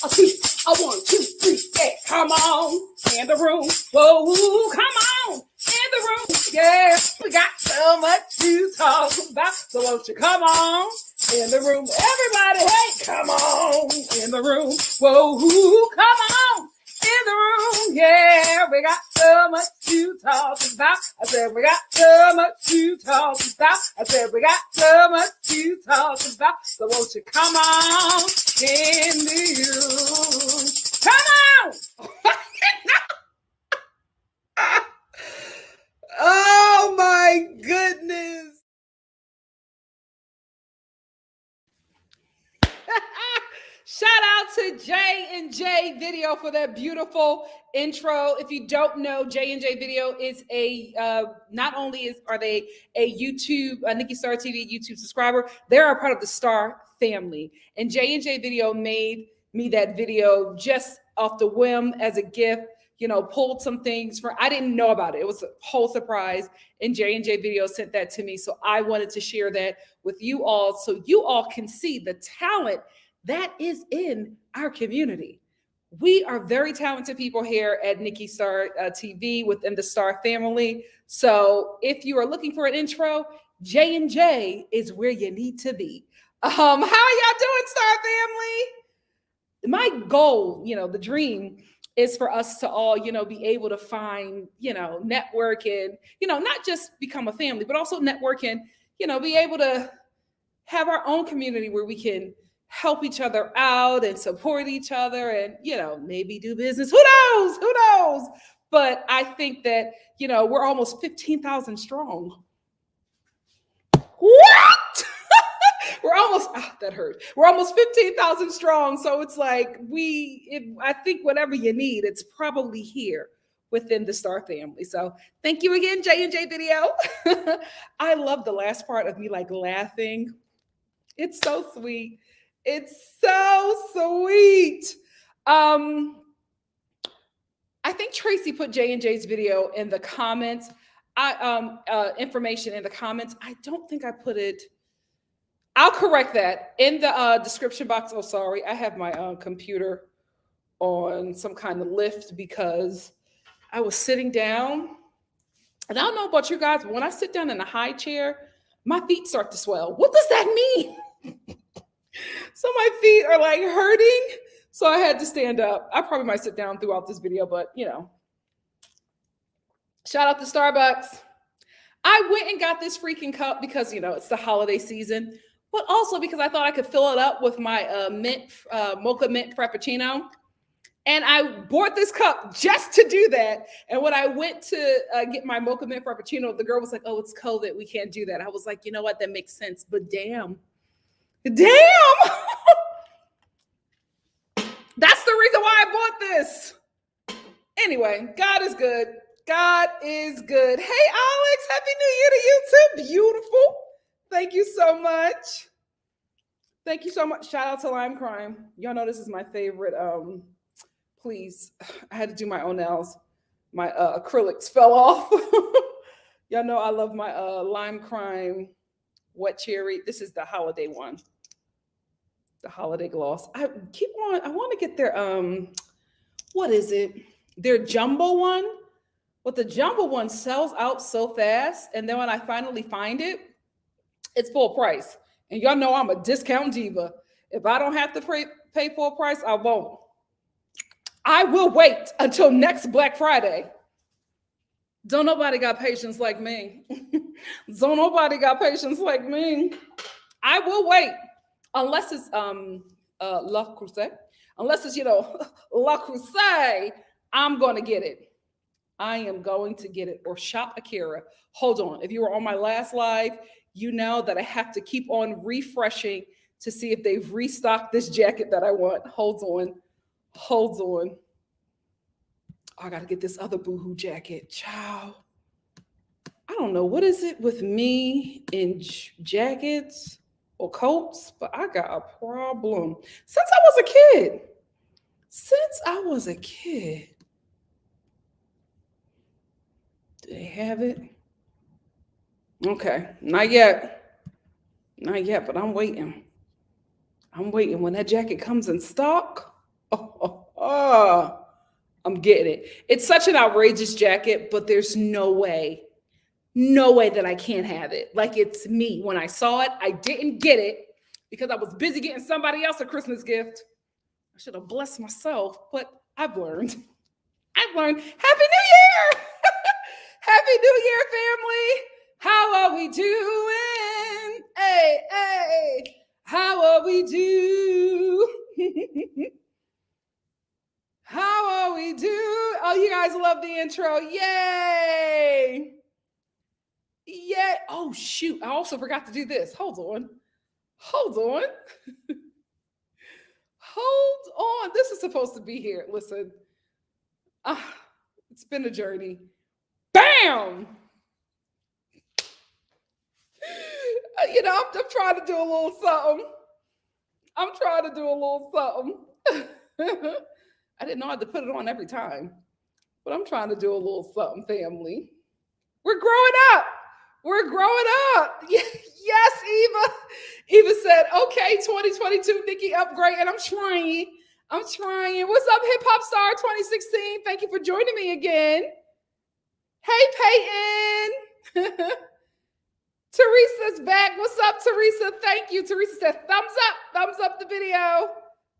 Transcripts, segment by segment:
a two, a 1, 2, 3, hey, come on in the room. Whoa, come on in the room. Yeah, we got so much to talk about. So won't you come on in the room? Everybody, hey, come on in the room. Whoa, come on in the room. Yeah, we got so much to talk about. I said we got so much to talk about. I said we got so much to talk about. So won't you come on in the room? Come on! Oh my goodness. Shout out to J&J Video for that beautiful intro. If you don't know, J&J Video is not only are they a YouTube, NikkiStar TV YouTube subscriber, they are a part of the Star family. And J&J Video made me that video just off the whim as a gift. Pulled some things I didn't know about it. It was a whole surprise. And J&J Video sent that to me. So I wanted to share that with you all so you all can see the talent that is in our community. We are very talented people here at NikkiStar TV within the Star family. So if you are looking for an intro, J&J is where you need to be. How are y'all doing, Star family? My goal, the dream is for us to all, be able to find, network and, not just become a family, but also network and, be able to have our own community where we can help each other out and support each other and, maybe do business. Who knows? But I think that, we're almost 15,000 strong. What? We're almost, that hurt. We're almost 15,000 strong. So it's like I think whatever you need, it's probably here within the Star family. So thank you again, J&J Video. I love the last part of me laughing. It's so sweet. It's so sweet. I think Tracy put J&J's video in the comments. Information in the comments. I don't think I put it. I'll correct that in the description box. Oh, sorry. I have my computer on some kind of lift because I was sitting down. And I don't know about you guys, but when I sit down in a high chair, my feet start to swell. What does that mean? So my feet are hurting. So I had to stand up. I probably might sit down throughout this video, but shout out to Starbucks. I went and got this freaking cup because, it's the holiday season, but also because I thought I could fill it up with my mocha mint frappuccino. And I bought this cup just to do that. And when I went to get my mocha mint frappuccino, the girl was like, oh, it's COVID. We can't do that. I was like, you know what? That makes sense. But damn. That's the reason why I bought this. Anyway, God is good. God is good. Hey, Alex, Happy New Year to you too. Beautiful. Thank you so much. Thank you so much. Shout out to Lime Crime. Y'all know this is my favorite. Please, I had to do my own nails. My acrylics fell off. Y'all know I love my Lime Crime Wet Cherry. This is the holiday one. The holiday gloss. I want to get their what is it? Their jumbo one. But the jumbo one sells out so fast. And then when I finally find it, it's full price. And y'all know I'm a discount diva. If I don't have to pay full price, I won't. I will wait until next Black Friday. Don't nobody got patience like me. Don't nobody got patience like me. I will wait. Unless it's La Crusade. Unless it's, La Crusade, I'm going to get it. I am going to get it. Or Shop Akira. Hold on. If you were on my last live, you know that I have to keep on refreshing to see if they've restocked this jacket that I want. Hold on. Oh, I got to get this other boohoo jacket. Ciao. I don't know. What is it with me in jackets or coats? But I got a problem. Since I was a kid. Do they have it? Okay. Not yet, but I'm waiting. When that jacket comes in stock, I'm getting it. It's such an outrageous jacket, but there's no way that I can't have it. Like, it's me. When I saw it, I didn't get it because I was busy getting somebody else a Christmas gift. I should have blessed myself, but I've learned. Happy New Year! Happy New Year, family! How are we doing? Hey, hey! How are we do? How are we do? Oh, you guys love the intro. Yay! Yay! Oh, shoot. I also forgot to do this. Hold on. Hold on. This is supposed to be here. Listen. It's been a journey. Bam! I'm trying to do a little something. I didn't know I had to put it on every time, but I'm trying to do a little something, family. We're growing up. Yes, Eva. Eva said, okay, 2022, Nikki, upgrade. And I'm trying. What's up, Hip Hop Star 2016? Thank you for joining me again. Hey, Peyton. Teresa's back. What's up, Teresa? Thank you. Teresa said, thumbs up the video.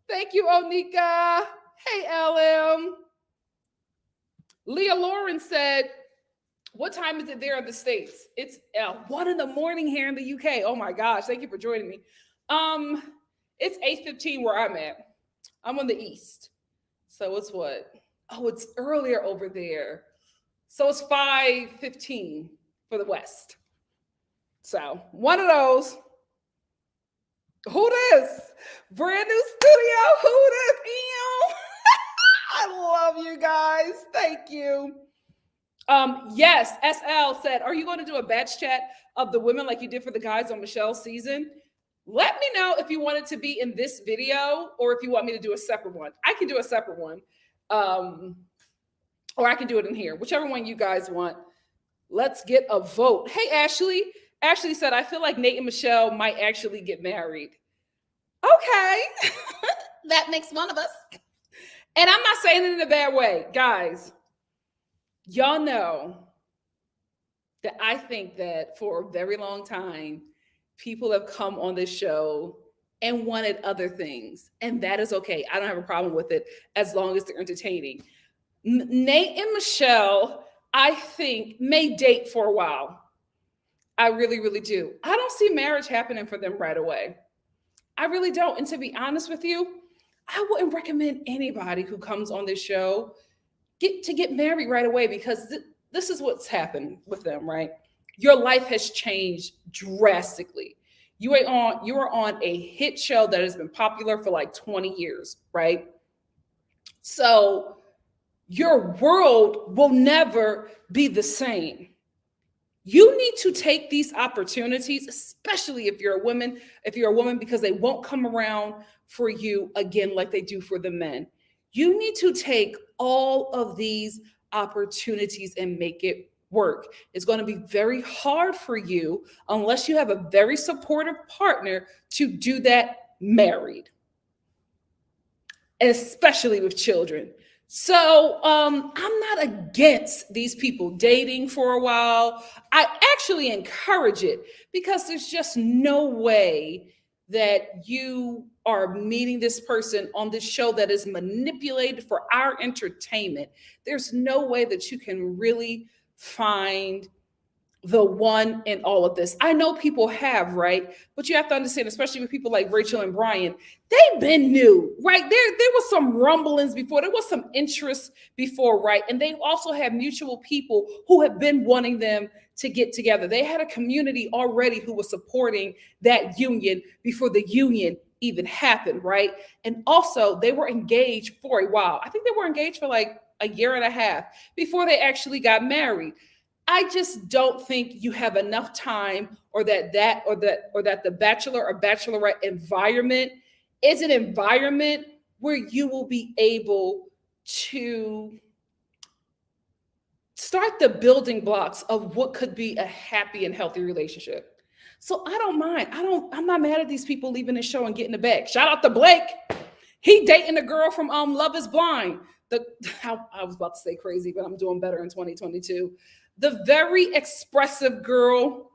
Thank you, Onika. Hey, LM. Leah Lauren said, what time is it there in the States? It's 1 a.m. here in the UK. Oh my gosh. Thank you for joining me. It's 8:15 where I'm at. I'm on the East. So it's what? Oh, it's earlier over there. So it's 5:15 for the West. So one of those. Who this? Brand new studio. Who this? I love you guys. Thank you. Yes, SL said, are you going to do a batch chat of the women like you did for the guys on Michelle's season? Let me know if you want it to be in this video or if you want me to do a separate one. I can do a separate one. Or I can do it in here. Whichever one you guys want. Let's get a vote. Hey, Ashley. Ashley said, I feel like Nate and Michelle might actually get married. Okay. That makes one of us. And I'm not saying it in a bad way. Guys, y'all know that I think that for a very long time, people have come on this show and wanted other things. And that is okay. I don't have a problem with it as long as they're entertaining. Nate and Michelle, I think, may date for a while. I really, really do. I don't see marriage happening for them right away. I really don't. And to be honest with you, I wouldn't recommend anybody who comes on this show get married right away because this is what's happened with them, right? Your life has changed drastically. You are on a hit show that has been popular for like 20 years, right? So your world will never be the same. You need to take these opportunities, especially if you're a woman, because they won't come around for you again like they do for the men. You need to take all of these opportunities and make it work. It's going to be very hard for you unless you have a very supportive partner to do that married, especially with children. So I'm not against these people dating for a while. I actually encourage it because there's just no way that you are meeting this person on this show that is manipulated for our entertainment. There's no way that you can really find the one in all of this. I know people have, right? But you have to understand, especially with people like Rachel and Brian, they've been new, right? There was some rumblings before. There was some interest before, right? And they also have mutual people who have been wanting them to get together. They had a community already who was supporting that union before the union even happened, right? And also they were engaged for a while. I think they were engaged for like a year and a half before they actually got married. I just don't think you have enough time or that the Bachelor or Bachelorette environment is an environment where you will be able to start the building blocks of what could be a happy and healthy relationship. So I don't mind. I'm not mad at these people leaving the show and getting the bag. Shout out to Blake. He dating a girl from Love Is Blind. I was about to say crazy, but I'm doing better in 2022. The very expressive girl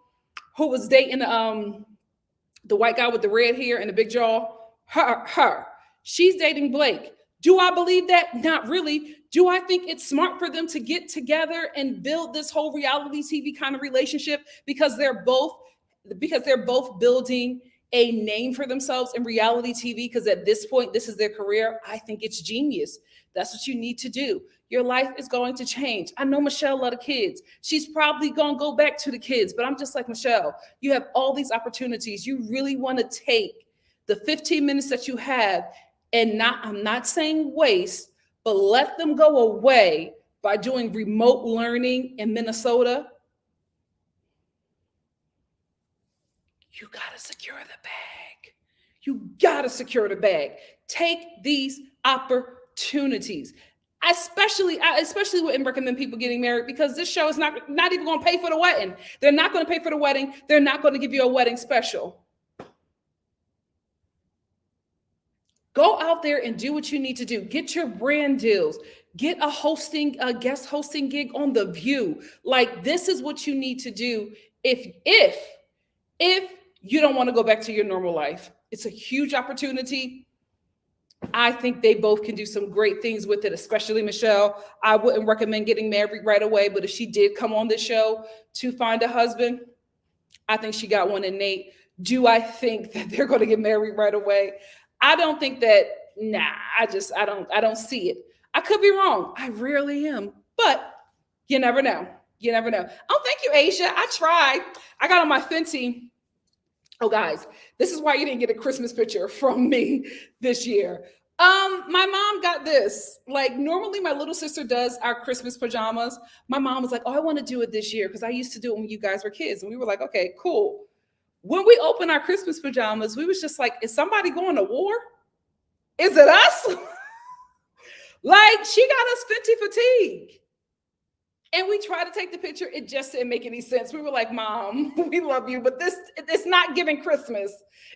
who was dating the white guy with the red hair and the big jaw. Her. She's dating Blake. Do I believe that? Not really. Do I think it's smart for them to get together and build this whole reality TV kind of relationship because they're both building a name for themselves in reality TV, because at this point, this is their career? I think it's genius. That's what you need to do. Your life is going to change. I know Michelle loves the kids. She's probably going to go back to the kids, but I'm just like, Michelle, you have all these opportunities. You really want to take the 15 minutes that you have and I'm not saying waste, but let them go away by doing remote learning in Minnesota. You got to secure the bag. You got to secure the bag. Take these opportunities. I especially wouldn't recommend people getting married because this show is not even going to pay for the wedding. They're not going to pay for the wedding. They're not going to give you a wedding special. Go out there and do what you need to do. Get your brand deals. Get a guest hosting gig on The View. Like, this is what you need to do if you don't want to go back to your normal life. It's a huge opportunity. I think they both can do some great things with it, especially Michelle. I wouldn't recommend getting married right away, but if she did come on this show to find a husband, I think she got one in Nate. Do I think that they're going to get married right away? I don't think that. Nah, I don't see it. I could be wrong. I rarely am, but you never know. You never know. Oh, thank you, Asia. I tried. I got on my Fenty. Oh, guys, this is why you didn't get a Christmas picture from me this year. My mom got this. Like, normally my little sister does our Christmas pajamas. My mom was like, oh, I want to do it this year because I used to do it when you guys were kids. And we were like, okay, cool. When we opened our Christmas pajamas, we was just like, is somebody going to war? Is it us? Like, she got us Fenty fatigue. And we tried to take the picture. It just didn't make any sense. We were like, Mom, we love you, but it's not giving Christmas.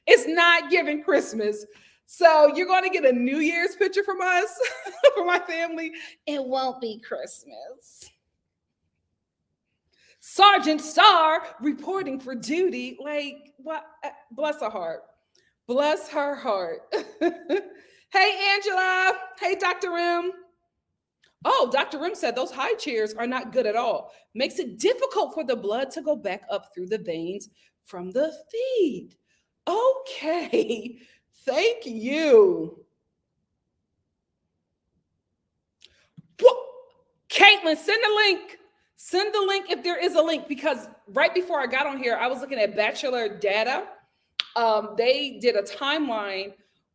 It's not giving Christmas. So you're going to get a New Year's picture from us, for my family. It won't be Christmas. Sergeant Star reporting for duty. Like, what? Bless her heart. Bless her heart. Hey, Angela. Hey, Dr. Rim. Oh, Dr. Rim said those high chairs are not good at all. Makes it difficult for the blood to go back up through the veins from the feet. Okay. Thank you. Caitlin, send the link. Send the link if there is a link, because right before I got on here, I was looking at Bachelor data. They did a timeline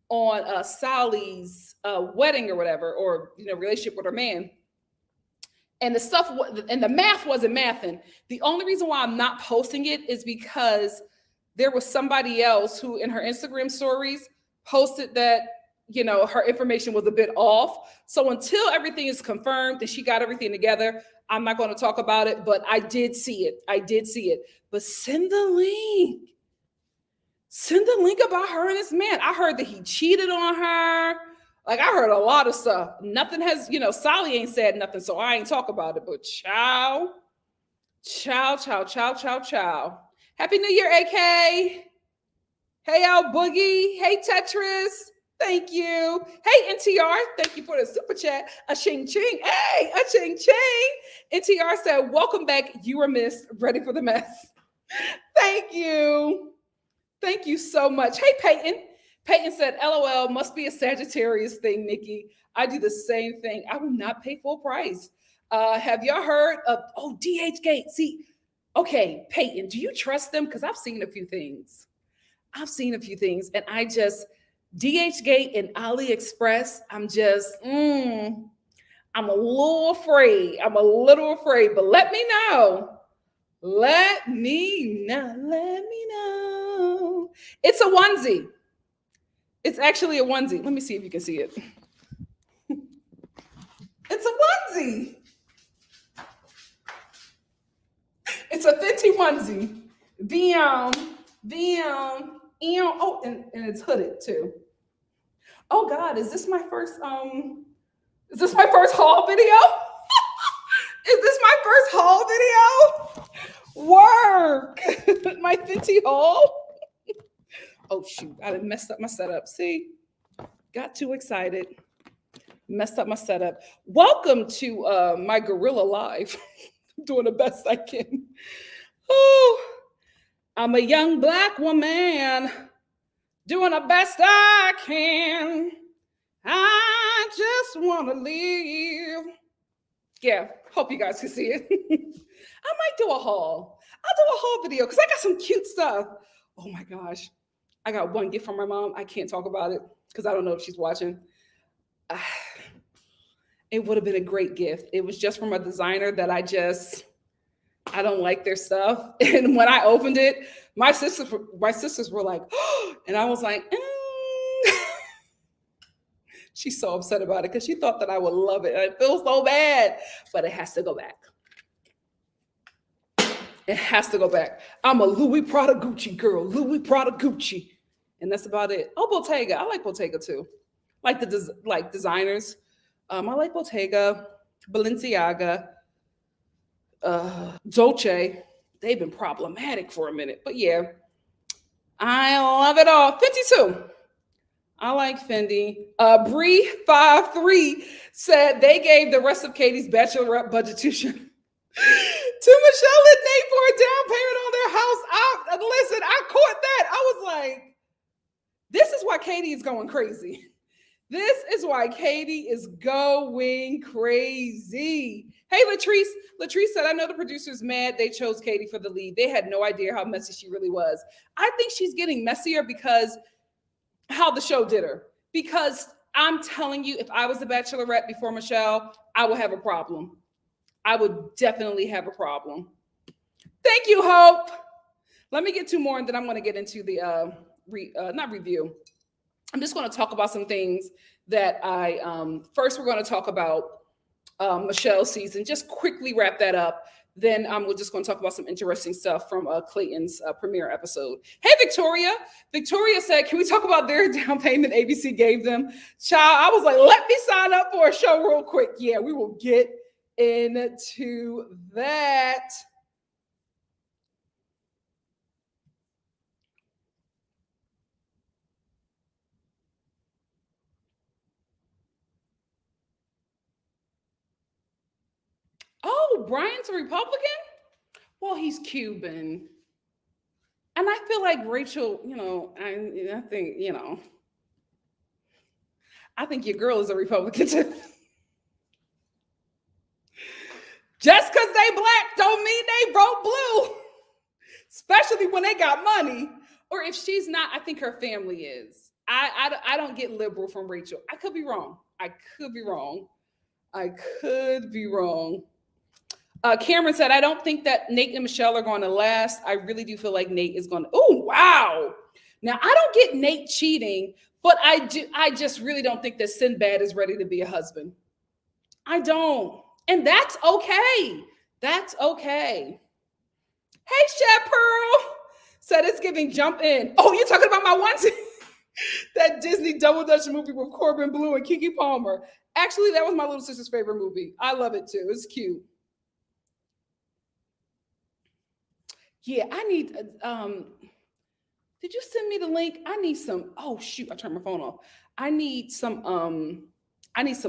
on Sally's wedding or whatever, or relationship with her man, and the math wasn't mathing. The only reason why I'm not posting it is because there was somebody else who in her Instagram stories posted that her information was a bit off. So until everything is confirmed and she got everything together, I'm not going to talk about it. But I did see it. But send the link. Send the link about her and this man. I heard that he cheated on her. Like, I heard a lot of stuff. Nothing has, Sally ain't said nothing, so I ain't talk about it. But ciao. Happy New Year, AK. Hey, Al Boogie. Hey, Tetris. Thank you. Hey, NTR. Thank you for the super chat. A ching ching. Hey, a ching ching. NTR said, welcome back. You were missed. Ready for the mess. Thank you. Thank you so much. Hey, Peyton. Peyton said, LOL, must be a Sagittarius thing, Nikki. I do the same thing. I will not pay full price. Have y'all heard of, DH Gate? See, okay, Peyton, do you trust them? Because I've seen a few things. And I just, DH Gate and AliExpress, I'm a little afraid. But let me know. Let me know. It's a onesie. It's actually a onesie. Let me see if you can see it. It's a onesie. It's a Fenty onesie. And it's hooded too. Oh God, is this my first haul video? Is this my first haul video? Work. My Fenty haul. Oh shoot, I done messed up my setup. See, got too excited. Messed up my setup. Welcome to my Gorilla Live. Doing the best I can. Oh, I'm a young Black woman doing the best I can. I just want to live. Yeah, hope you guys can see it. I might do a haul. I'll do a haul video because I got some cute stuff. Oh my gosh. I got one gift from my mom. I can't talk about it because I don't know if she's watching. It would have been a great gift. It was just from a designer that I don't like their stuff. And when I opened it, my sisters were like, oh, and I was like, She's so upset about it because she thought that I would love it. And I feel so bad, but it has to go back. It has to go back. I'm a Louis Prada Gucci girl, Louis Prada Gucci. And that's about it. Oh, Bottega. I like Bottega too. Like the designers. I like Bottega, Balenciaga, Dolce. They've been problematic for a minute, but yeah, I love it all. 52. I like Fendi. Bree53 said they gave the rest of Katie's Bachelorette budget to Michelle and Nate for a down payment on their house. Listen, I caught that. I was like, this is why Katie is going crazy. This is why Katie is going crazy. Hey, Latrice. Latrice said, I know the producer's mad they chose Katie for the lead. They had no idea how messy she really was. I think she's getting messier because how the show did her. Because I'm telling you, if I was the Bachelorette before Michelle, I would have a problem. I would definitely have a problem. Thank you, Hope. Let me get two more, and then I'm going to get into the not review. I'm just going to talk about some things that first we're going to talk about Michelle's season. Just quickly wrap that up. Then we're just going to talk about some interesting stuff from Clayton's premiere episode. Hey, Victoria. Victoria said, can we talk about their down payment ABC gave them? Child, I was like, let me sign up for a show real quick. Yeah, we will get into that. Oh, Brian's a Republican? Well, he's Cuban. And I feel like Rachel, I think, I think your girl is a Republican too. Just because they Black don't mean they vote blue. Especially when they got money. Or if she's not, I think her family is. I don't get liberal from Rachel. I could be wrong. Cameron said, I don't think that Nate and Michelle are going to last. I really do feel like Nate is going to. Oh, wow. Now, I don't get Nate cheating, but I just really don't think that Sinbad is ready to be a husband. I don't. And that's okay. That's okay. Hey, Chef Pearl said it's giving jump in. Oh, you're talking about my onesie? That Disney Double Dutch movie with Corbin Blue and Keke Palmer. Actually, that was my little sister's favorite movie. I love it too. It's cute. Yeah, I need, did you send me the link? I need some, oh shoot, I turned my phone off. I need some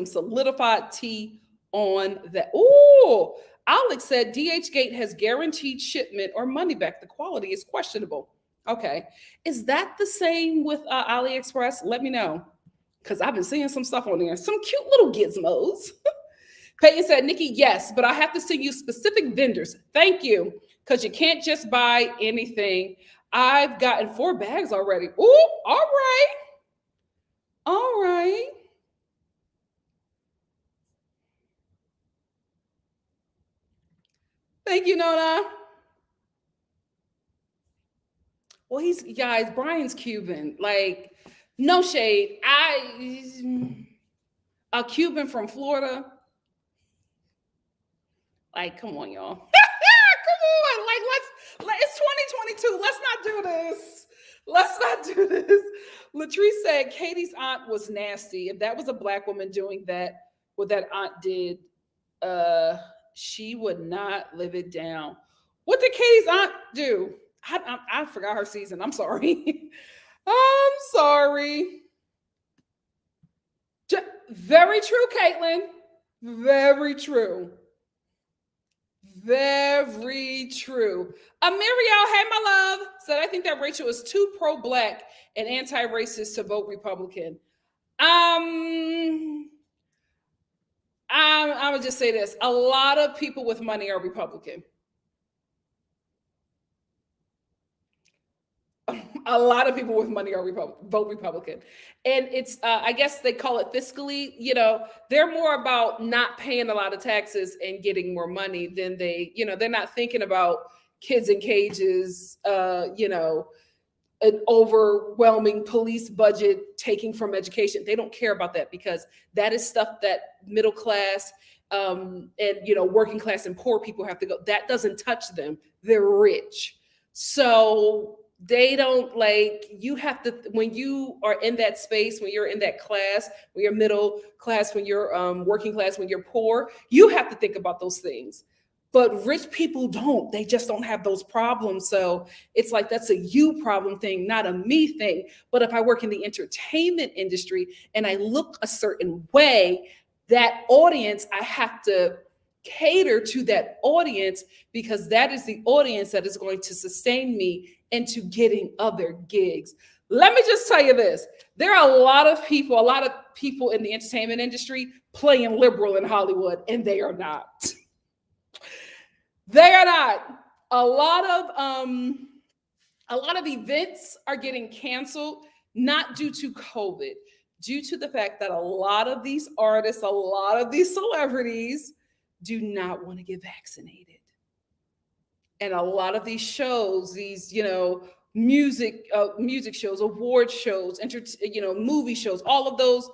solidified tea on that. Oh, Alex said DHgate has guaranteed shipment or money back. The quality is questionable. Okay. Is that the same with AliExpress? Let me know. Because I've been seeing some stuff on there. Some cute little gizmos. Peyton said, Nikki, yes, but I have to send you specific vendors. Thank you. Because you can't just buy anything. I've gotten 4 bags already. Ooh, all right. All right. Thank you, Nona. Well, guys, Brian's Cuban. Like, no shade. A Cuban from Florida. Like, come on, y'all. Come on. Like, it's 2022. Let's not do this. Latrice said Katie's aunt was nasty. If that was a black woman doing that, what that aunt did, she would not live it down. What did Katie's aunt do? I forgot her season. I'm sorry. I'm sorry. Very true, Caitlin. Very true. Very true. Miriam, hey, my love, said, I think that Rachel is too pro-black and anti-racist to vote Republican. I'm gonna just say this. A lot of people with money are Republican. A lot of people with money are vote Republican. And it's, I guess they call it fiscally, they're more about not paying a lot of taxes and getting more money than they're not thinking about kids in cages, an overwhelming police budget taking from education. They don't care about that because that is stuff that middle class and, working class and poor people have to go. That doesn't touch them. They're rich. So they don't you have to, when you are in that space, when you're in that class, when you're middle class, when you're working class, when you're poor, you have to think about those things. But rich people don't. They just don't have those problems. So it's like that's a you problem thing, not a me thing. But if I work in the entertainment industry and I look a certain way, that audience, I have to cater to that audience because that is the audience that is going to sustain me into getting other gigs. Let me just tell you this. There are a lot of people in the entertainment industry playing liberal in Hollywood, and they are not. They are not. A lot of events are getting canceled, not due to COVID, due to the fact that a lot of these artists, a lot of these celebrities do not want to get vaccinated. And a lot of these shows, these, music shows, award shows, movie shows, all of those,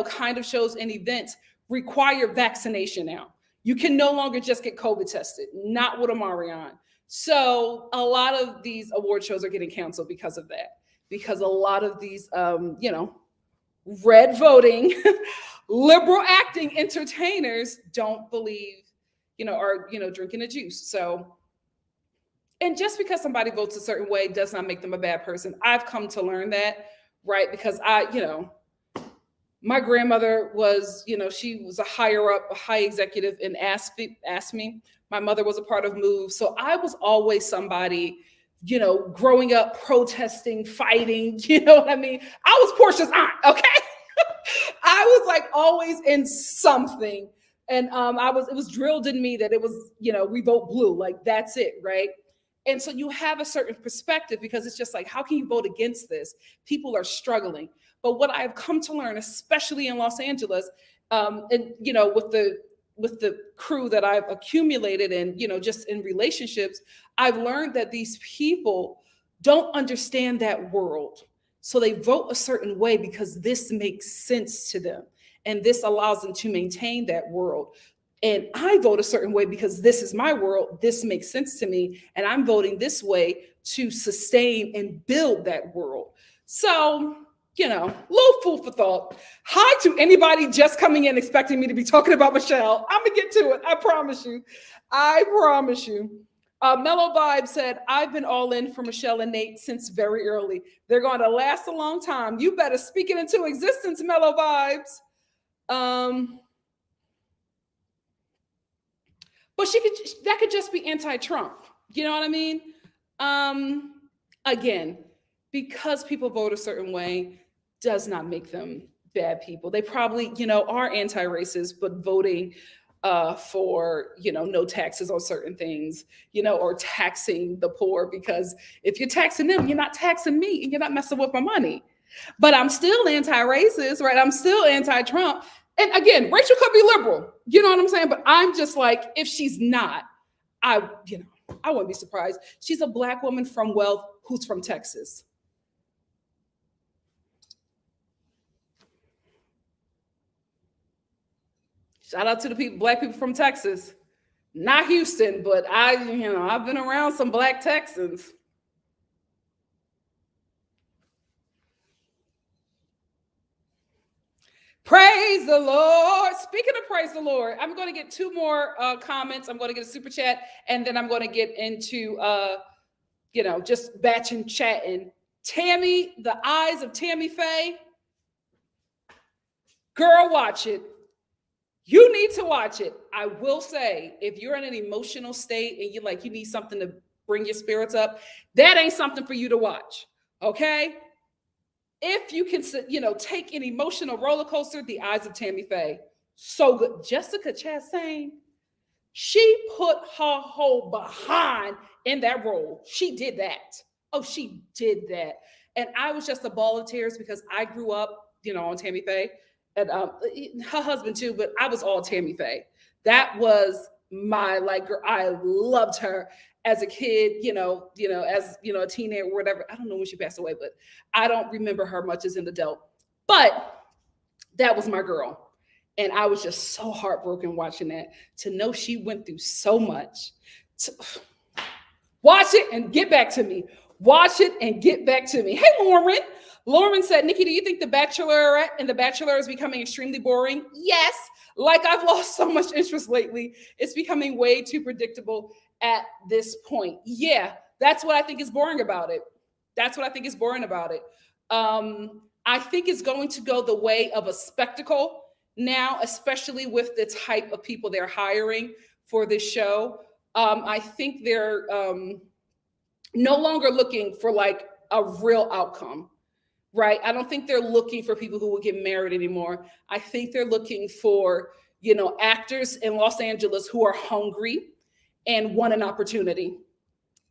kind of shows and events require vaccination now. You can no longer just get COVID tested, not with Omarion. So a lot of these award shows are getting canceled because of that, because a lot of these, red voting, liberal acting entertainers don't believe, are, drinking the juice. So, and just because somebody votes a certain way does not make them a bad person. I've come to learn that, right? Because my grandmother was, she was a higher up, a high executive in ASME. My mother was a part of MOVE. So I was always somebody, growing up, protesting, fighting, you know what I mean? I was Portia's aunt, okay? I was always in something. And it was drilled in me that it was, we vote blue, that's it, right? And so you have a certain perspective because it's just how can you vote against this? People are struggling. But what I've come to learn, especially in Los Angeles, and with the crew that I've accumulated and just in relationships, I've learned that these people don't understand that world. So they vote a certain way because this makes sense to them. And this allows them to maintain that world. And I vote a certain way because this is my world. This makes sense to me. And I'm voting this way to sustain and build that world. So, little food for thought. Hi to anybody just coming in expecting me to be talking about Michelle. I'm going to get to it. I promise you. I promise you. Mellow Vibe said, I've been all in for Michelle and Nate since very early. They're going to last a long time. You better speak it into existence, Mellow Vibes. But that could just be anti-Trump. You know what I mean? Again, because people vote a certain way does not make them bad people. They probably, are anti-racist, but voting for, no taxes on certain things, or taxing the poor, because if you're taxing them, you're not taxing me and you're not messing with my money. But I'm still anti-racist, right? I'm still anti-Trump. And again, Rachel could be liberal, you know what I'm saying? But I'm just if she's not, I wouldn't be surprised. She's a Black woman from wealth who's from Texas. Shout out to the Black people from Texas. Not Houston, but I've been around some Black Texans. Praise the Lord. Speaking of praise the Lord, I'm going to get 2 more comments. I'm going to get a super chat, and then I'm going to get into, just batching chatting. Tammy, the eyes of Tammy Faye. Girl, watch it. You need to watch it. I will say, if you're in an emotional state and you need something to bring your spirits up, that ain't something for you to watch. Okay? If you can, take an emotional roller coaster, The Eyes of Tammy Faye. So good. Jessica Chastain, she put her whole behind in that role. She did that. Oh, she did that. And I was just a ball of tears because I grew up, on Tammy Faye. And her husband too, but I was all Tammy Faye. That was my girl. I loved her as a kid, as a teenager or whatever. I don't know when she passed away, but I don't remember her much as an adult. But that was my girl. And I was just so heartbroken watching that, to know she went through so much. Watch it and get back to me. Watch it and get back to me. Hey, Lauren. Lauren said, Nikki, do you think The Bachelorette and The Bachelor is becoming extremely boring? Yes. I've lost so much interest lately. It's becoming way too predictable at this point. Yeah, that's what I think is boring about it. I think it's going to go the way of a spectacle now, especially with the type of people they're hiring for this show. I think they're no longer looking for a real outcome. Right? I don't think they're looking for people who will get married anymore. I think they're looking for, actors in Los Angeles who are hungry and want an opportunity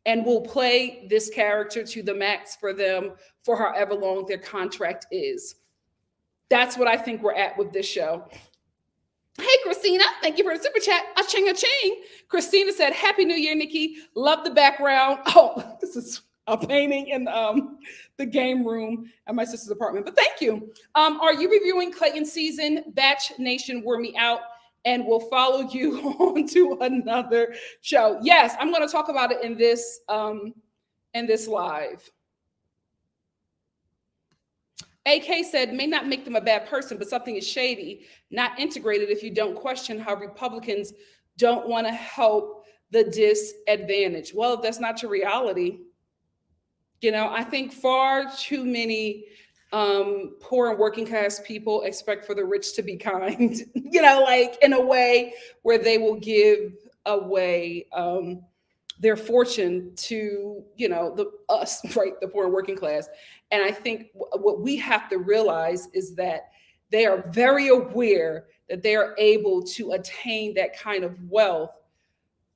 and will play this character to the max for them for however long their contract is. That's what I think we're at with this show. Hey, Christina, thank you for the super chat. A-ching, a-ching. Christina said, Happy New Year, Nikki. Love the background. Oh, this is a painting in the game room at my sister's apartment, but thank you. Are you reviewing Clayton's season? Batch Nation wore me out, and we'll follow you on to another show. Yes, I'm going to talk about it in this live. AK said, may not make them a bad person, but something is shady, not integrated if you don't question how Republicans don't want to help the disadvantaged. Well, if that's not your reality, I think far too many poor and working class people expect for the rich to be kind, in a way where they will give away their fortune to, us, right, the poor and working class. And I think what we have to realize is that they are very aware that they are able to attain that kind of wealth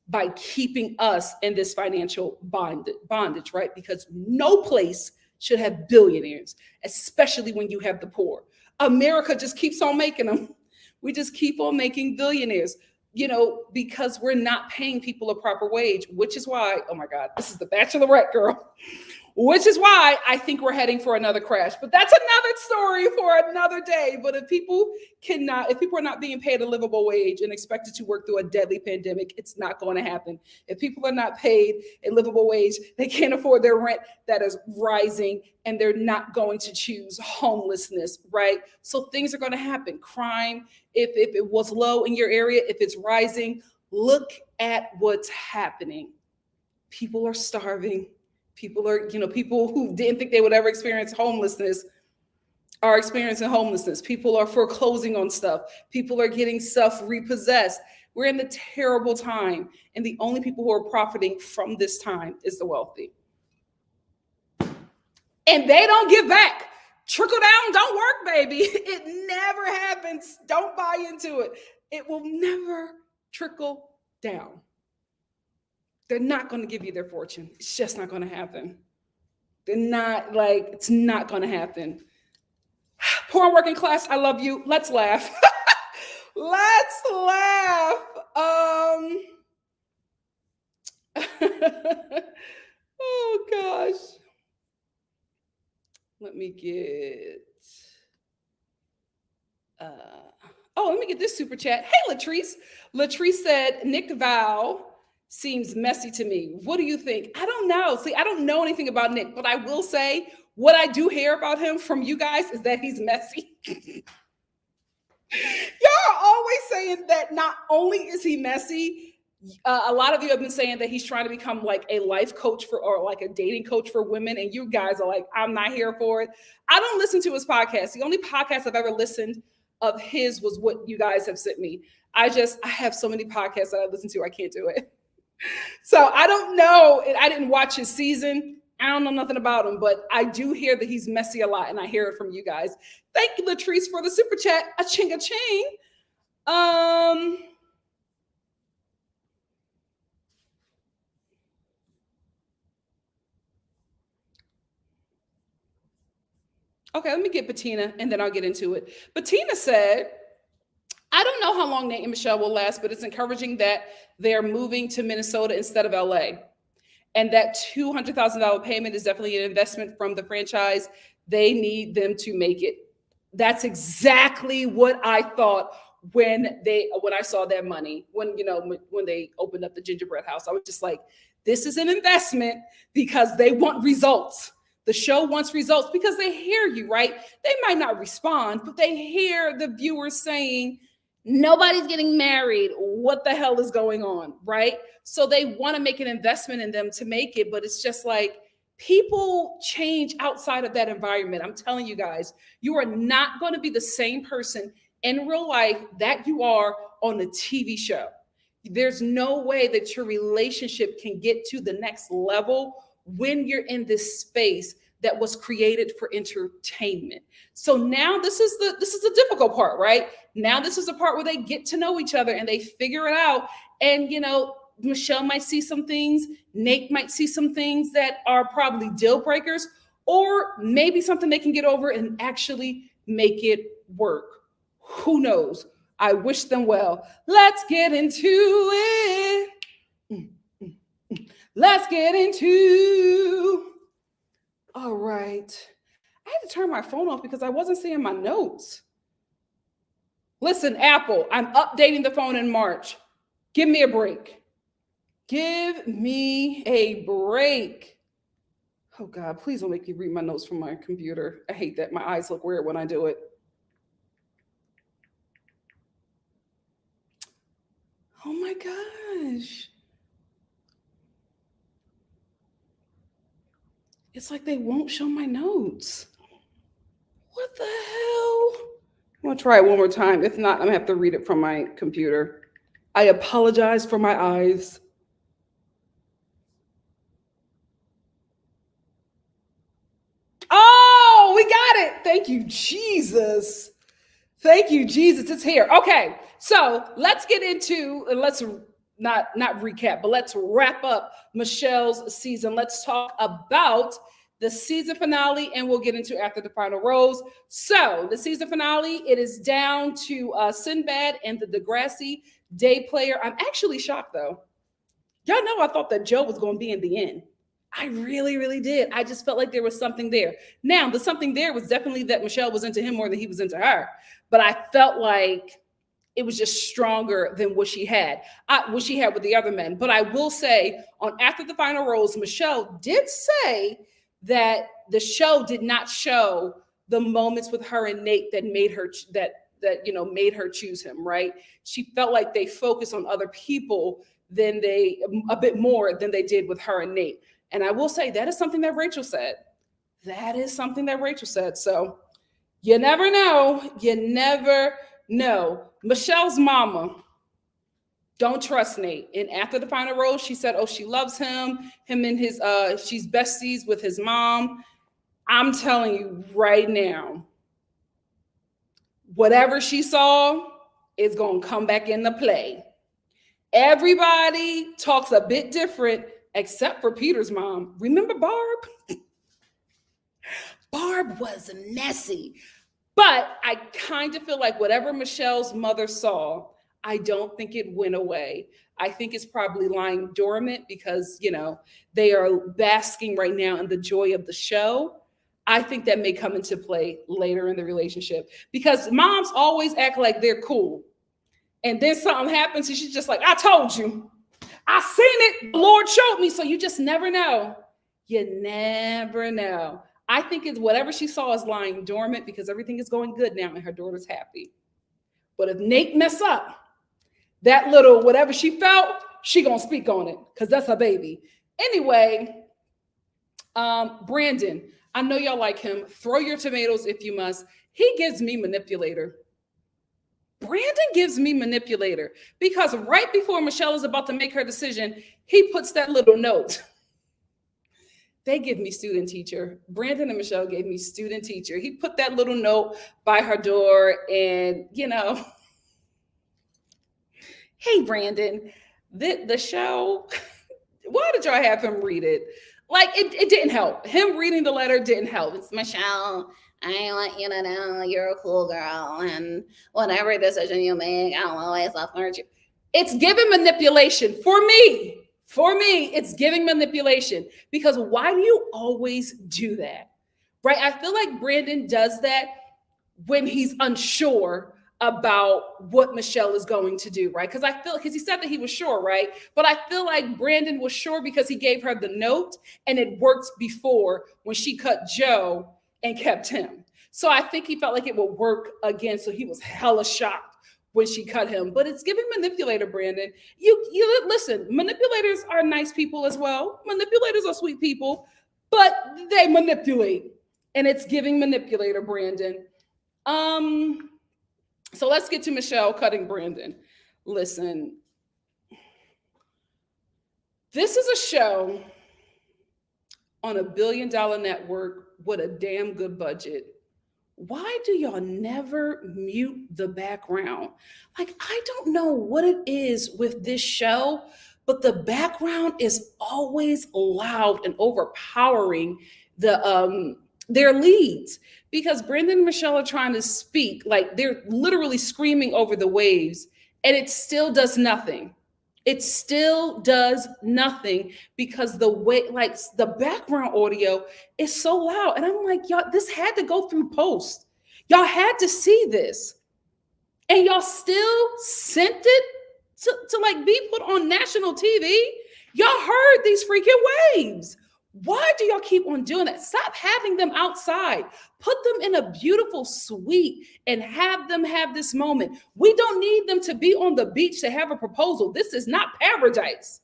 by keeping us in this financial bondage, right? Because no place should have billionaires, especially when you have the poor. America just keeps on making them. We just keep on making billionaires, because we're not paying people a proper wage, which is why, oh my God, this is the Bachelorette, girl. Which is why I think we're heading for another crash. But that's another story for another day. But if people are not being paid a livable wage and expected to work through a deadly pandemic, it's not going to happen. If people are not paid a livable wage, they can't afford their rent that is rising, and they're not going to choose homelessness, right? So things are going to happen. Crime, if it was low in your area, if it's rising, look at what's happening. People are starving. People are, people who didn't think they would ever experience homelessness are experiencing homelessness. People are foreclosing on stuff. People are getting stuff repossessed. We're in a terrible time. And the only people who are profiting from this time is the wealthy. And they don't give back. Trickle down don't work, baby. It never happens. Don't buy into it. It will never trickle down. They're not going to give you their fortune. It's just not going to happen. They're not it's not going to happen. Poor and working class, I love you. Let's laugh. Let's laugh. Oh, gosh. Let me get this super chat. Hey, Latrice. Latrice said, Nick Val seems messy to me. What do you think? I don't know. See, I don't know anything about Nick, but I will say what I do hear about him from you guys is that he's messy. Y'all are always saying that not only is he messy, a lot of you have been saying that he's trying to become like a life coach for, or like a dating coach for women. And you guys are like, I'm not here for it. I don't listen to his podcast. The only podcast I've ever listened of his was what you guys have sent me. I have so many podcasts that I listen to. I can't do it. So I don't know. I didn't watch his season. I don't know nothing about him, but I do hear that he's messy a lot, and I hear it from you guys. Thank you, Latrice, for the super chat. A ching a ching. Okay, let me get Bettina, and then I'll get into it. Bettina said, I don't know how long Nate and Michelle will last, but it's encouraging that they're moving to Minnesota instead of LA. And that $200,000 payment is definitely an investment from the franchise. They need them to make it. That's exactly what I thought when I saw that money, when they opened up the gingerbread house. I was just like, this is an investment because they want results. The show wants results because they hear you, right? They might not respond, but they hear the viewers saying, nobody's getting married. What the hell is going on, right? So they want to make an investment in them to make it, but it's just like people change outside of that environment. I'm telling you guys, you are not going to be the same person in real life that you are on the TV show. There's no way that your relationship can get to the next level when you're in this space that was created for entertainment. So now this is the difficult part, right? Now this is the part where they get to know each other and they figure it out. And Michelle might see some things, Nate might see some things that are probably deal breakers, or maybe something they can get over and actually make it work. Who knows? I wish them well. Let's get into it. Let's get into. All right. I had to turn my phone off because I wasn't seeing my notes. Listen, Apple, I'm updating the phone in March. Give me a break. Give me a break. Oh God, please don't make me read my notes from my computer. I hate that. My eyes look weird when I do it. Oh my gosh. It's like they won't show my notes. What the hell? I'm gonna try it one more time. If not, I'm gonna have to read it from my computer. I apologize for my eyes. Oh, we got it. Thank you, Jesus. Thank you, Jesus. It's here. Okay, so let's get into, let's not recap, but let's wrap up Michelle's season. Let's talk about the season finale, and we'll get into after the final rose. So the season finale, it is down to Sinbad and the Degrassi day player. I'm actually shocked though. Y'all know I thought that Joe was going to be in the end. I really, really did. I just felt like there was something there. Now, the something there was definitely that Michelle was into him more than he was into her. But I felt like it was just stronger than what she had with the other men. But I will say, on After the Final Rose, Michelle did say that the show did not show the moments with her and Nate that made her made her choose him, right? She felt like they focused on other people a bit more than they did with her and Nate. And I will say that is something that Rachel said. So you never know. You never know. Michelle's mama, don't trust Nate. And after the final rose, she said, oh, she loves him and his, she's besties with his mom. I'm telling you right now, whatever she saw is going to come back into play. Everybody talks a bit different except for Peter's mom. Remember Barb? Barb was messy. But I kind of feel like whatever Michelle's mother saw, I don't think it went away. I think it's probably lying dormant because, they are basking right now in the joy of the show. I think that may come into play later in the relationship because moms always act like they're cool. And then something happens and she's just like, I told you. I seen it. The Lord showed me. So you just never know. You never know. I think it's whatever she saw is lying dormant because everything is going good now and her daughter's happy. But if Nate mess up, that little whatever she felt, she gonna speak on it because that's her baby. Anyway, Brandon, I know y'all like him. Throw your tomatoes if you must. He gives me manipulator. Brandon gives me manipulator because right before Michelle is about to make her decision, he puts that little note. They give me student teacher. Brandon and Michelle gave me student teacher. He put that little note by her door and, hey, Brandon, the show, why did y'all have him read it? Like, it didn't help. Him reading the letter didn't help. It's Michelle, I want you to know you're a cool girl, and whatever decision you make, I'll always support you. It's giving manipulation for me. For me, it's giving manipulation because why do you always do that? Right? I feel like Brandon does that when he's unsure about what Michelle is going to do, right? Because he said that he was sure, right? But I feel like Brandon was sure because he gave her the note and it worked before when she cut Joe and kept him. So I think he felt like it would work again. So he was hella shocked when she cut him. But it's giving manipulator, Brandon. You listen, manipulators are nice people as well. Manipulators are sweet people, but they manipulate. And it's giving manipulator, Brandon. So let's get to Michelle cutting Brandon. Listen, this is a show on $1 billion network with a damn good budget. Why do y'all never mute the background? Like, I don't know what it is with this show, but the background is always loud and overpowering their leads. Because Brandon and Michelle are trying to speak, like they're literally screaming over the waves, and it still does nothing. It still does nothing because the background audio is so loud. And I'm like, y'all, this had to go through post. Y'all had to see this. And y'all still sent it to like be put on national TV. Y'all heard these freaking waves. Why do y'all keep on doing that? Stop having them outside. Put them in a beautiful suite and have them have this moment. We don't need them to be on the beach to have a proposal. This is not paradise.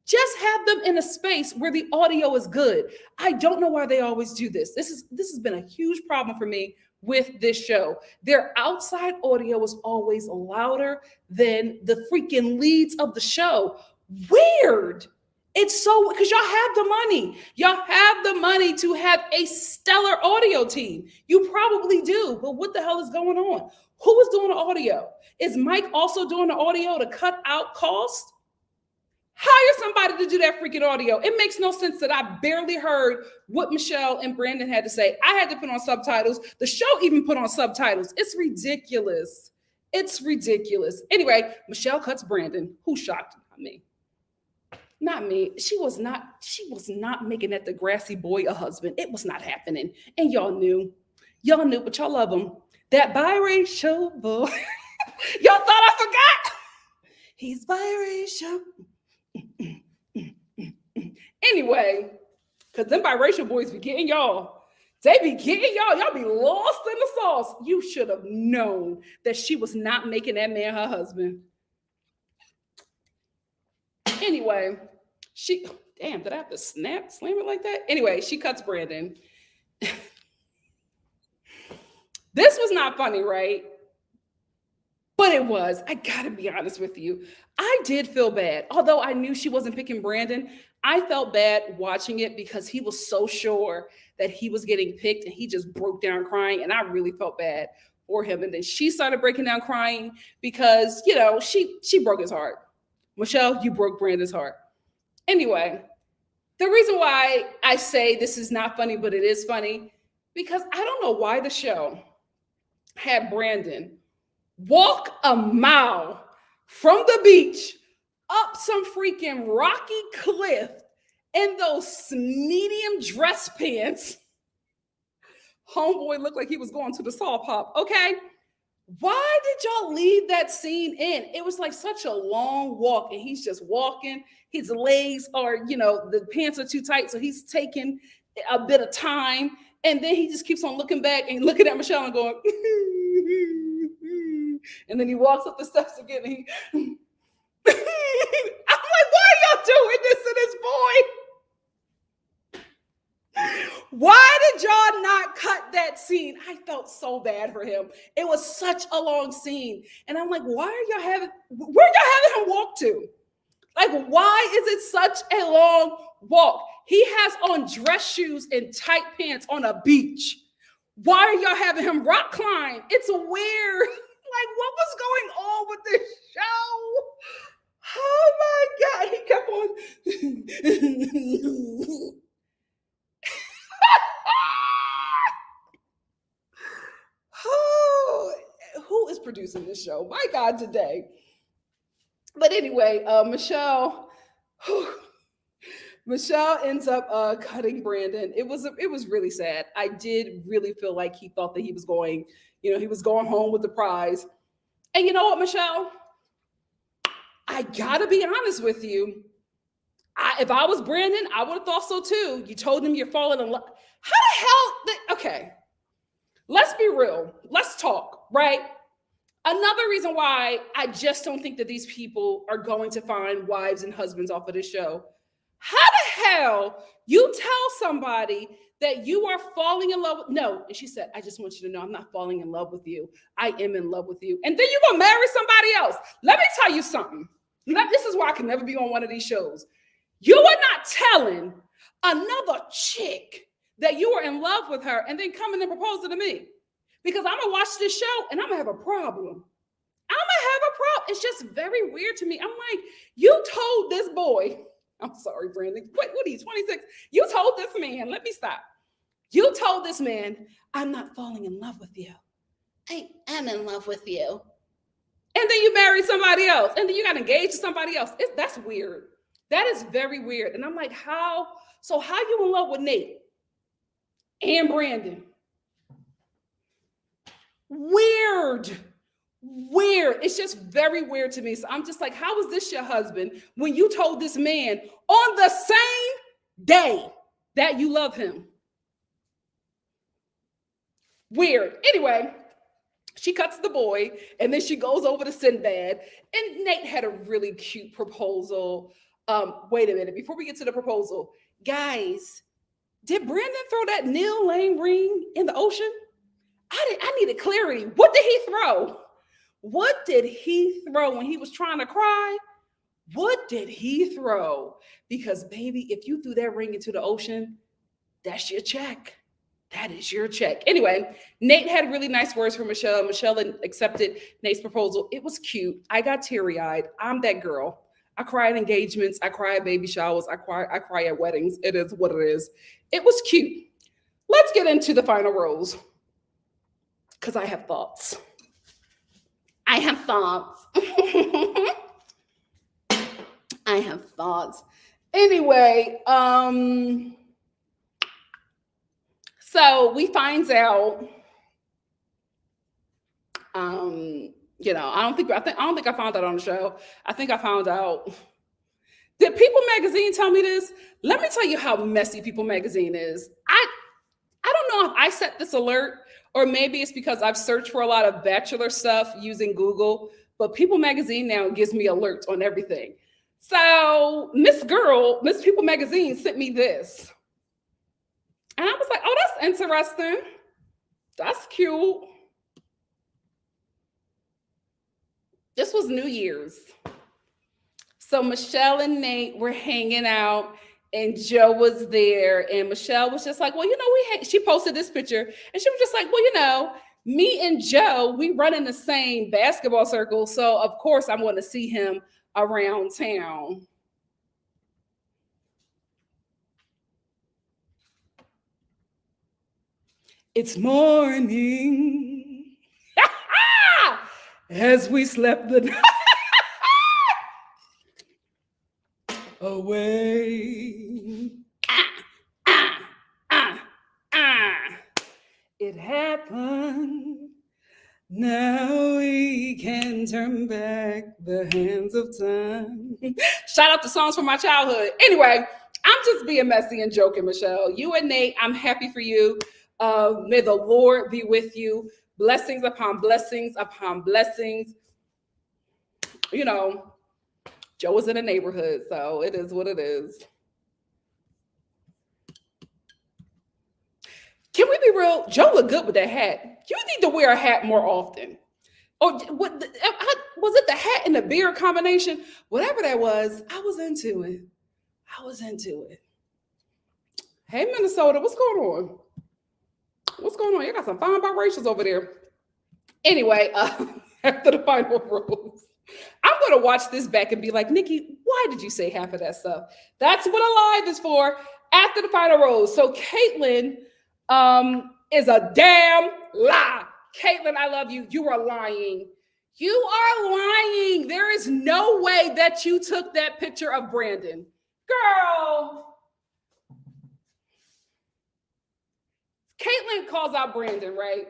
Just have them in a space where the audio is good. I don't know why they always do this. This has been a huge problem for me with this show. Their outside audio is always louder than the freaking leads of the show. Weird. It's so, because y'all have the money. Y'all have the money to have a stellar audio team. You probably do, but what the hell is going on? Who is doing the audio? Is Mike also doing the audio to cut out cost? Hire somebody to do that freaking audio. It makes no sense that I barely heard what Michelle and Brandon had to say. I had to put on subtitles. The show even put on subtitles. It's ridiculous. It's ridiculous. Anyway, Michelle cuts Brandon. Who shocked? Not me. Not me. She was not making that Degrassi boy a husband. It was not happening. And y'all knew, but y'all love him. That biracial boy. Y'all thought I forgot? He's biracial. Anyway, because them biracial boys be getting y'all. They be getting y'all. Y'all be lost in the sauce. You should have known that she was not making that man her husband. Anyway, did I have to slam it like that? Anyway, she cuts Brandon. This was not funny, right? But it was. I gotta be honest with you. I did feel bad. Although I knew she wasn't picking Brandon, I felt bad watching it because he was so sure that he was getting picked and he just broke down crying. And I really felt bad for him. And then she started breaking down crying because, she broke his heart. Michelle, you broke Brandon's heart. Anyway, the reason why I say this is not funny, but it is funny, because I don't know why the show had Brandon walk a mile from the beach up some freaking rocky cliff in those medium dress pants. Homeboy looked like he was going to the saw pop, okay? Why did y'all leave that scene in? It was like such a long walk and he's just walking. His legs are, the pants are too tight. So he's taking a bit of time. And then he just keeps on looking back and looking at Michelle and going, And then he walks up the steps again and I'm like, why are y'all doing this to this boy? Why did y'all not cut that scene? I felt so bad for him. It was such a long scene. And I'm like, where y'all having him walk to? Like, why is it such a long walk? He has on dress shoes and tight pants on a beach. Why are y'all having him rock climb? It's weird. Like, what was going on with this show? Oh my God. He kept on. Oh, who is producing this show? My God, today. But anyway, Michelle ends up cutting Brandon. It was really sad. I did really feel like he thought that he was going home with the prize. And you know what, Michelle? I gotta be honest with you. If I was Brandon, I would have thought so too. You told him you're falling in love. How the hell? Okay, let's be real. Let's talk, right? Another reason why I just don't think that these people are going to find wives and husbands off of this show. How the hell you tell somebody that you are falling in love with? No. And she said, I just want you to know I'm not falling in love with you. I am in love with you. And then you're going to marry somebody else. Let me tell you something. This is why I can never be on one of these shows. You are not telling another chick that you are in love with her and then coming and proposing to me. Because I'm going to watch this show and I'm going to have a problem. It's just very weird to me. I'm like, you told this boy, I'm sorry, Brandon. What are you, 26? You told this man, let me stop. You told this man, I'm not falling in love with you. I am in love with you. And then you married somebody else. And then you got engaged to somebody else. That's weird. That is very weird. And I'm like, how you in love with Nate and Brandon? Weird. It's just very weird to me. So I'm just like, how is this your husband when you told this man on the same day that you love him? Weird. Anyway, she cuts the boy and then she goes over to Sinbad. And Nate had a really cute proposal. Wait a minute. Before we get to the proposal, guys, did Brandon throw that Neil Lane ring in the ocean? I needed clarity. What did he throw? What did he throw when he was trying to cry? What did he throw? Because, baby, if you threw that ring into the ocean, that's your check. That is your check. Anyway, Nate had really nice words for Michelle. Michelle accepted Nate's proposal. It was cute. I got teary-eyed. I'm that girl. I cry at engagements. I cry at baby showers. I cry at weddings. It is what it is. It was cute. Let's get into the final rose. Because I have thoughts. I have thoughts. Anyway, so we find out, I don't think I found out on the show. I think I found out. Did People Magazine tell me this? Let me tell you how messy People Magazine is. I don't know if I set this alert, or maybe it's because I've searched for a lot of Bachelor stuff using Google, but People Magazine now gives me alerts on everything. So Miss People Magazine sent me this. And I was like, oh, that's interesting. That's cute. This was New Year's. So Michelle and Nate were hanging out and Joe was there. And Michelle was just like, well, she posted this picture and she was just like, well, me and Joe, we run in the same basketball circle. So of course I'm going to see him around town. It's morning as we slept the night away. It happened. Now we can turn back the hands of time. Shout out to songs from my childhood. Anyway, I'm just being messy and joking, Michelle. You and Nate, I'm happy for you. May the Lord be with you. blessings upon blessings upon blessings. You know, Joe was in the neighborhood, so it is what it is. Can we be real? Joe looked good with that hat. You need to wear a hat more often. Or what? Was it the hat and the beard combination? Whatever that was, I was into it. I was into it. Hey, Minnesota, what's going on? What's going on? You got some fine biracials over there. Anyway, after the final rose, I'm going to watch this back and be like, Nikki, why did you say half of that stuff? That's what a live is for. After the final rose. So Caitlyn is a damn lie. Caitlyn, I love you. You are lying. You are lying. There is no way that you took that picture of Brandon. Girl. Caitlyn calls out Brandon, right?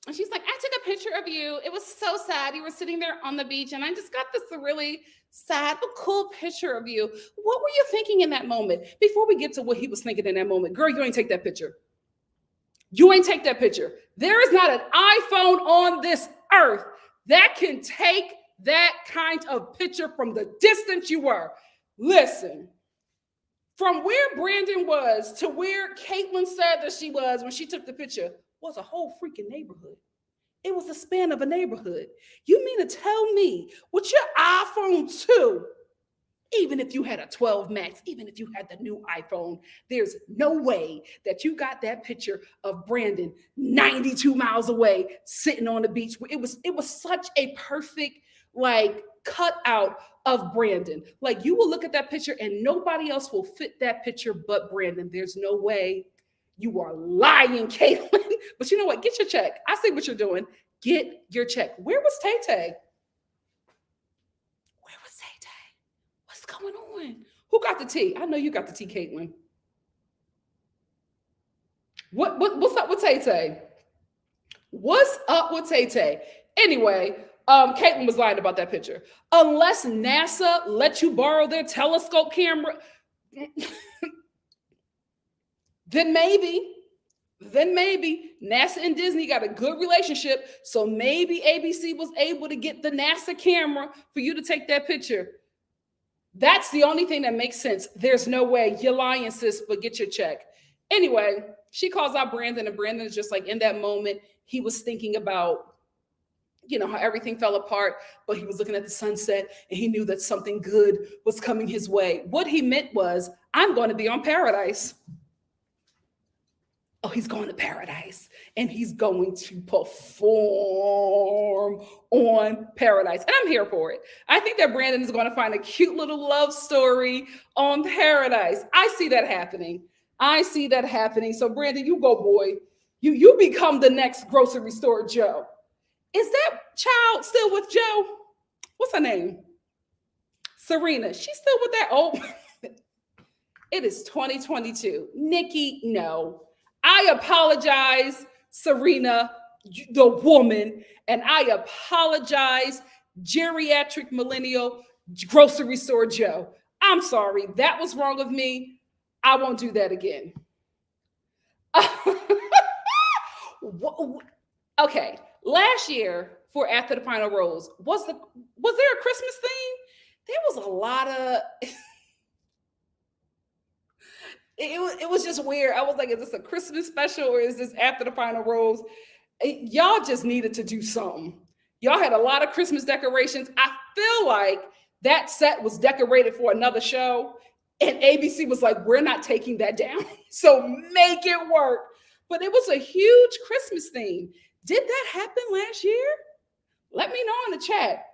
And she's like, I took a picture of you. It was so sad. You were sitting there on the beach, and I just got this really sad but cool picture of you. What were you thinking in that moment? Before we get to what he was thinking in that moment, girl, you ain't take that picture. You ain't take that picture. There is not an iPhone on this earth that can take that kind of picture from the distance you were. Listen. From where Brandon was to where Caitlyn said that she was when she took the picture was a whole freaking neighborhood. It was the span of a neighborhood. You mean to tell me with your iPhone 2, even if you had a 12 Max, even if you had the new iPhone, there's no way that you got that picture of Brandon 92 miles away sitting on the beach. It was such a perfect cutout of Brandon. Like, you will look at that picture and nobody else will fit that picture but Brandon. There's no way. You are lying, Caitlyn. But you know what? Get your check. I see what you're doing. Get your check. Where was Tay-Tay? Where was Tay-Tay? What's going on? Who got the tea? I know you got the tea, Caitlyn. What's up with Tay-Tay? What's up with Tay-Tay? Anyway, Caitlyn was lying about that picture. Unless NASA let you borrow their telescope camera, then maybe NASA and Disney got a good relationship. So maybe ABC was able to get the NASA camera for you to take that picture. That's the only thing that makes sense. There's no way. You're lying, sis, but get your check. Anyway, she calls out Brandon, and Brandon is just like, in that moment, he was thinking about, how everything fell apart, but he was looking at the sunset and he knew that something good was coming his way. What he meant was, I'm going to be on Paradise. Oh, he's going to Paradise and he's going to perform on Paradise. And I'm here for it. I think that Brandon is going to find a cute little love story on Paradise. I see that happening. So Brandon, you go, boy. You become the next grocery store Joe. Is that child still with Joe? What's her name? Serena. She's still with that old. It is 2022. Nikki, no. I apologize, Serena, the woman, and I apologize, geriatric millennial grocery store Joe. I'm sorry. That was wrong of me. I won't do that again. Okay. Last year for After the Final Rose, was there a Christmas theme? There was a lot of it was just weird. I was like, is this a Christmas special or is this After the Final Rose? Y'all just needed to do something. Y'all had a lot of Christmas decorations. I feel like that set was decorated for another show and ABC was like, we're not taking that down. So make it work. But it was a huge Christmas theme. Did that happen last year? Let me know in the chat.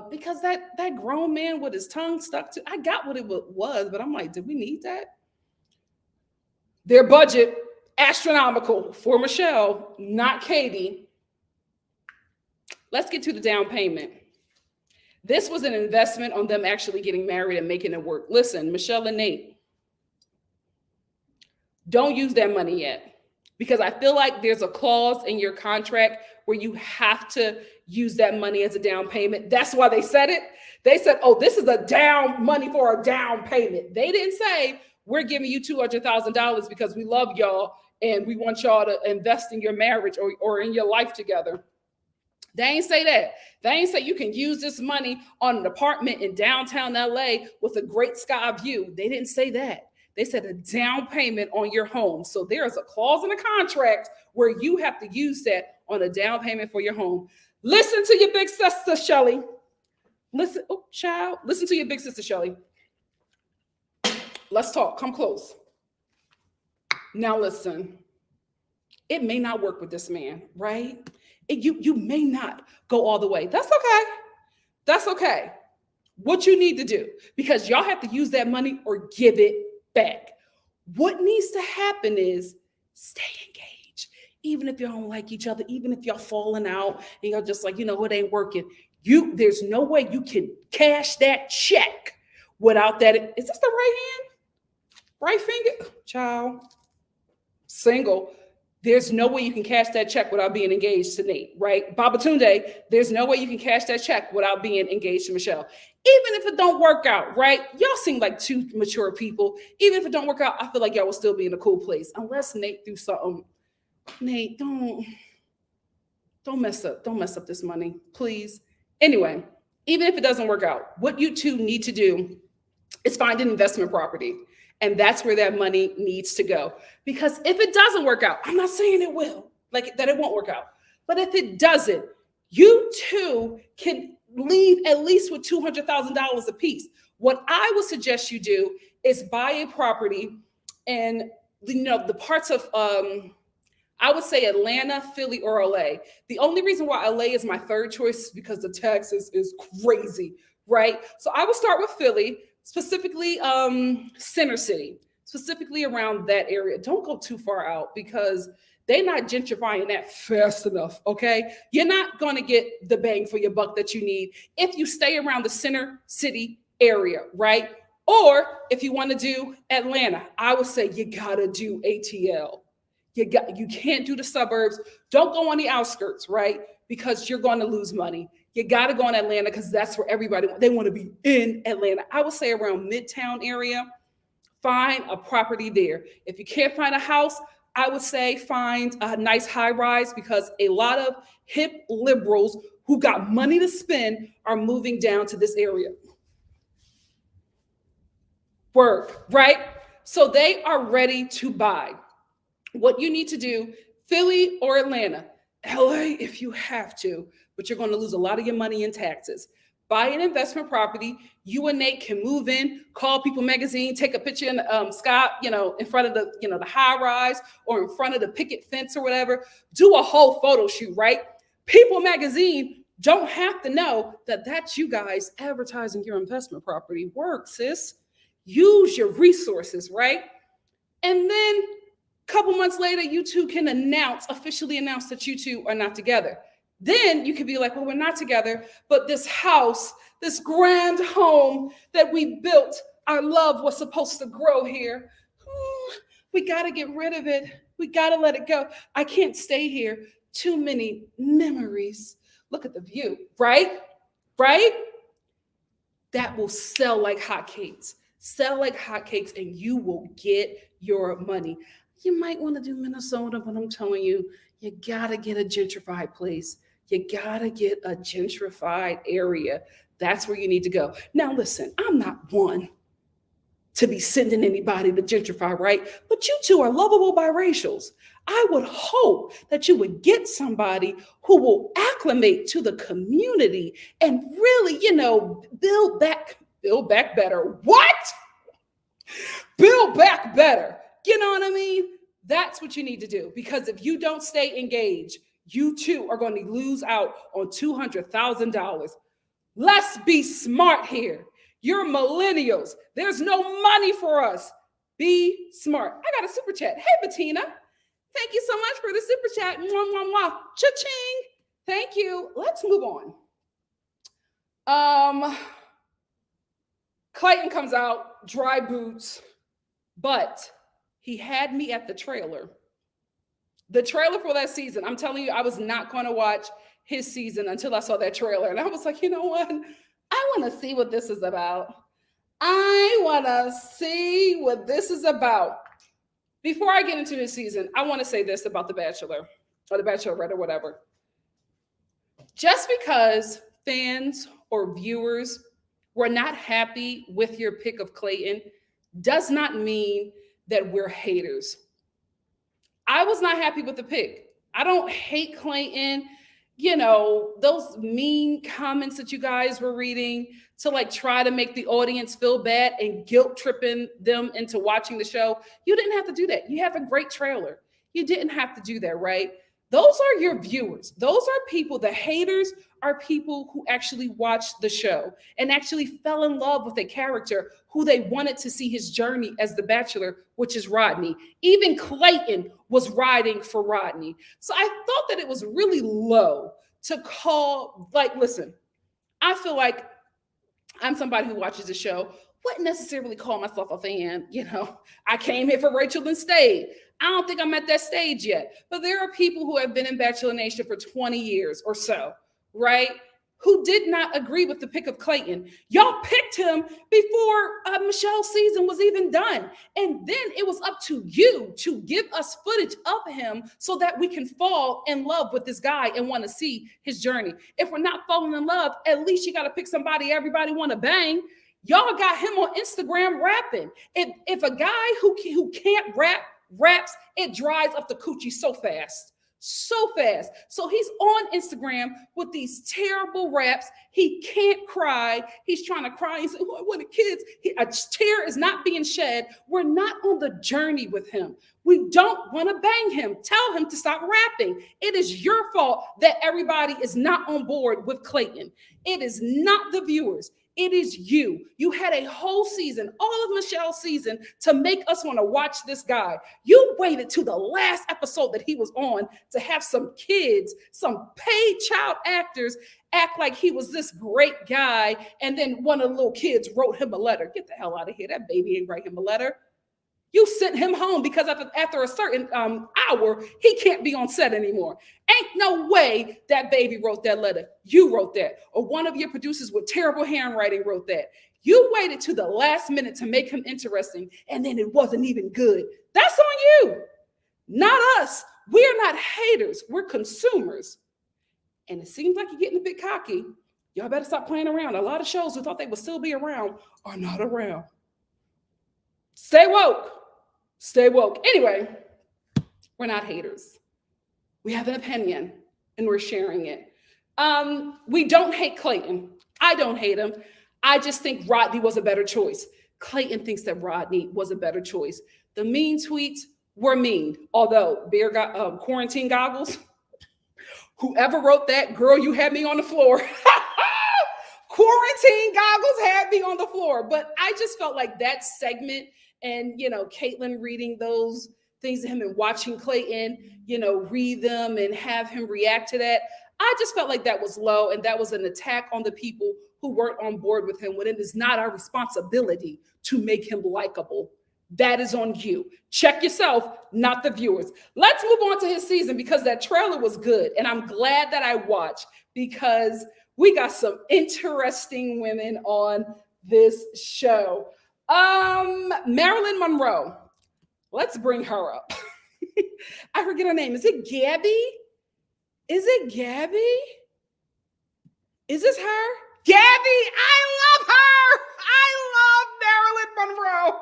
Because that grown man with his tongue stuck to, I got what it was, but I'm like, did we need that? Their budget, astronomical for Michelle, not Katie. Let's get to the down payment. This was an investment on them actually getting married and making it work. Listen, Michelle and Nate, don't use that money yet. Because I feel like there's a clause in your contract where you have to use that money as a down payment. That's why they said it. They said, oh, this is a down money for a down payment. They didn't say, we're giving you $200,000 because we love y'all and we want y'all to invest in your marriage or in your life together. They ain't say that. They ain't say you can use this money on an apartment in downtown LA with a great sky view. They didn't say that. They said a down payment on your home. So there's a clause in the contract where you have to use that on a down payment for your home. Listen to your big sister, Shelly. Listen, oh, child. Listen to your big sister, Shelly. Let's talk. Come close. Now listen. It may not work with this man, right? You may not go all the way. That's okay. That's okay. What you need to do, because y'all have to use that money or give it back. What needs to happen is stay engaged. Even if y'all don't like each other, even if y'all falling out and y'all just like, it ain't working. There's no way you can cash that check without that. Is this the right hand? Right finger? Child. Single. There's no way you can cash that check without being engaged to Nate, right? Babatunde, there's no way you can cash that check without being engaged to Michelle. Even if it don't work out, right? Y'all seem like two mature people. Even if it don't work out, I feel like y'all will still be in a cool place. Unless Nate do something. Nate, don't mess up. Don't mess up this money, please. Anyway, even if it doesn't work out, what you two need to do is find an investment property. And that's where that money needs to go. Because if it doesn't work out, I'm not saying it will, like that it won't work out. But if it doesn't, you two can leave at least with $200,000 a piece. What I would suggest you do is buy a property in the parts of, I would say Atlanta, Philly, or LA. The only reason why LA is my third choice is because the taxes is crazy, right? So I would start with Philly. Specifically, Center City, specifically around that area. Don't go too far out because they're not gentrifying that fast enough, okay? You're not going to get the bang for your buck that you need if you stay around the Center City area, right? Or if you want to do Atlanta, I would say you got to do ATL. You can't do the suburbs. Don't go on the outskirts, right? Because you're going to lose money. You got to go in Atlanta because that's where they want to be in Atlanta. I would say around Midtown area, find a property there. If you can't find a house, I would say find a nice high rise because a lot of hip liberals who got money to spend are moving down to this area. Work, right? So they are ready to buy. What you need to do, Philly or Atlanta, LA if you have to, but you're going to lose a lot of your money in taxes. Buy an investment property. You and Nate can move in, call People Magazine, take a picture in the sky, in front of the high rise or in front of the picket fence or whatever. Do a whole photo shoot, right? People Magazine don't have to know that that's you guys advertising your investment property. Work, sis. Use your resources, right? And then a couple months later, you two can officially announce that you two are not together. Then you could be like, well, we're not together, but this house, this grand home that we built, our love was supposed to grow here. We got to get rid of it. We got to let it go. I can't stay here. Too many memories. Look at the view, right? Right? That will sell like hotcakes. Sell like hotcakes and you will get your money. You might want to do Minnesota, but I'm telling you, you got to get a gentrified place. You got to get a gentrified area. That's where you need to go. Now, listen, I'm not one to be sending anybody to gentrify, right? But you two are lovable biracials. I would hope that you would get somebody who will acclimate to the community and really, build back better. What? Build back better. You know what I mean? That's what you need to do. Because if you don't stay engaged, you too are going to lose out on $200,000. Let's be smart here. You're millennials. There's no money for us. Be smart. I got a super chat. Hey, Bettina. Thank you so much for the super chat. Mwah, mwah, mwah. Cha-ching. Thank you. Let's move on. Clayton comes out, dry boots, but he had me at the trailer. The trailer for that season, I'm telling you, I was not going to watch his season until I saw that trailer. And I was like, you know what? I want to see what this is about. I want to see what this is about. Before I get into this season, I want to say this about The Bachelor or The Bachelorette or whatever. Just because fans or viewers were not happy with your pick of Clayton does not mean that we're haters. I was not happy with the pick. I don't hate Clayton. You know, those mean comments that you guys were reading to like try to make the audience feel bad and guilt tripping them into watching the show. You didn't have to do that. You have a great trailer. You didn't have to do that, right? Those are your viewers. Those are people, the haters are people who actually watched the show and actually fell in love with a character who they wanted to see his journey as the Bachelor, which is Rodney. Even Clayton was riding for Rodney. So I thought that it was really low to call, like, listen, I feel like I'm somebody who watches the show, wouldn't necessarily call myself a fan. You know, I came here for Rachel and stayed. I don't think I'm at that stage yet. But there are people who have been in Bachelor Nation for 20 years or so, right? Who did not agree with the pick of Clayton. Y'all picked him before Michelle's season was even done. And then it was up to you to give us footage of him so that we can fall in love with this guy and want to see his journey. If we're not falling in love, at least you got to pick somebody everybody want to bang. Y'all got him on Instagram rapping. If a guy who can't rap raps, it dries up the coochie so fast. So fast. So he's on Instagram with these terrible raps. He can't cry. He's trying to cry and say, oh, I wanted kids. A tear is not being shed. We're not on the journey with him. We don't want to bang him. Tell him to stop rapping. It is your fault that everybody is not on board with Clayton. It is not the viewers. It is you. You had a whole season, all of Michelle's season, to make us want to watch this guy. You waited to the last episode that he was on to have some kids, some paid child actors act like he was this great guy. And then one of the little kids wrote him a letter. Get the hell out of here. That baby ain't write him a letter. You sent him home because after a certain hour, he can't be on set anymore. Ain't no way that baby wrote that letter. You wrote that. Or one of your producers with terrible handwriting wrote that. You waited to the last minute to make him interesting, and then it wasn't even good. That's on you, not us. We are not haters. We're consumers. And it seems like you're getting a bit cocky. Y'all better stop playing around. A lot of shows who thought they would still be around are not around. Stay woke. Stay woke. Anyway, we're not haters. We have an opinion and we're sharing it. We don't hate Clayton. I don't hate him. I just think Rodney was a better choice. Clayton thinks that Rodney was a better choice. The mean tweets were mean, although beer got quarantine goggles. Whoever wrote that, girl, you had me on the floor. Quarantine goggles had me on the floor. But I just felt like that segment and, you know, Caitlin reading those things to him and watching Clayton, you know, read them and have him react to that. I just felt like that was low and that was an attack on the people who weren't on board with him when it is not our responsibility to make him likable. That is on you. Check yourself, not the viewers. Let's move on to his season because that trailer was good. And I'm glad that I watched because we got some interesting women on this show. Marilyn Monroe. Let's bring her up. I forget her name. Is it Gabby? Is it Gabby? Is this her? Gabby, I love her. I love Marilyn Monroe.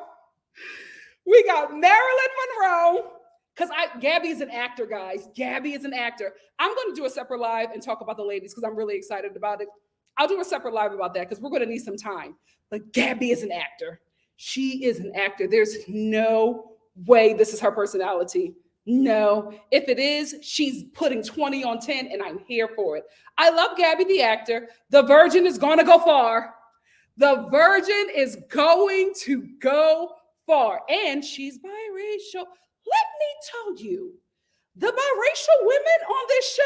We got Marilyn Monroe, because Gabby is an actor, guys. Gabby is an actor. I'm going to do a separate live and talk about the ladies because I'm really excited about it. I'll do a separate live about that because we're going to need some time. But Gabby is an actor. She is an actor. There's no way this is her personality. No. If it is, she's putting 20 on 10, and I'm here for it. I love Gabby, the actor. The Virgin is going to go far. The Virgin is going to go far. And she's biracial. Let me tell you, the biracial women on this show,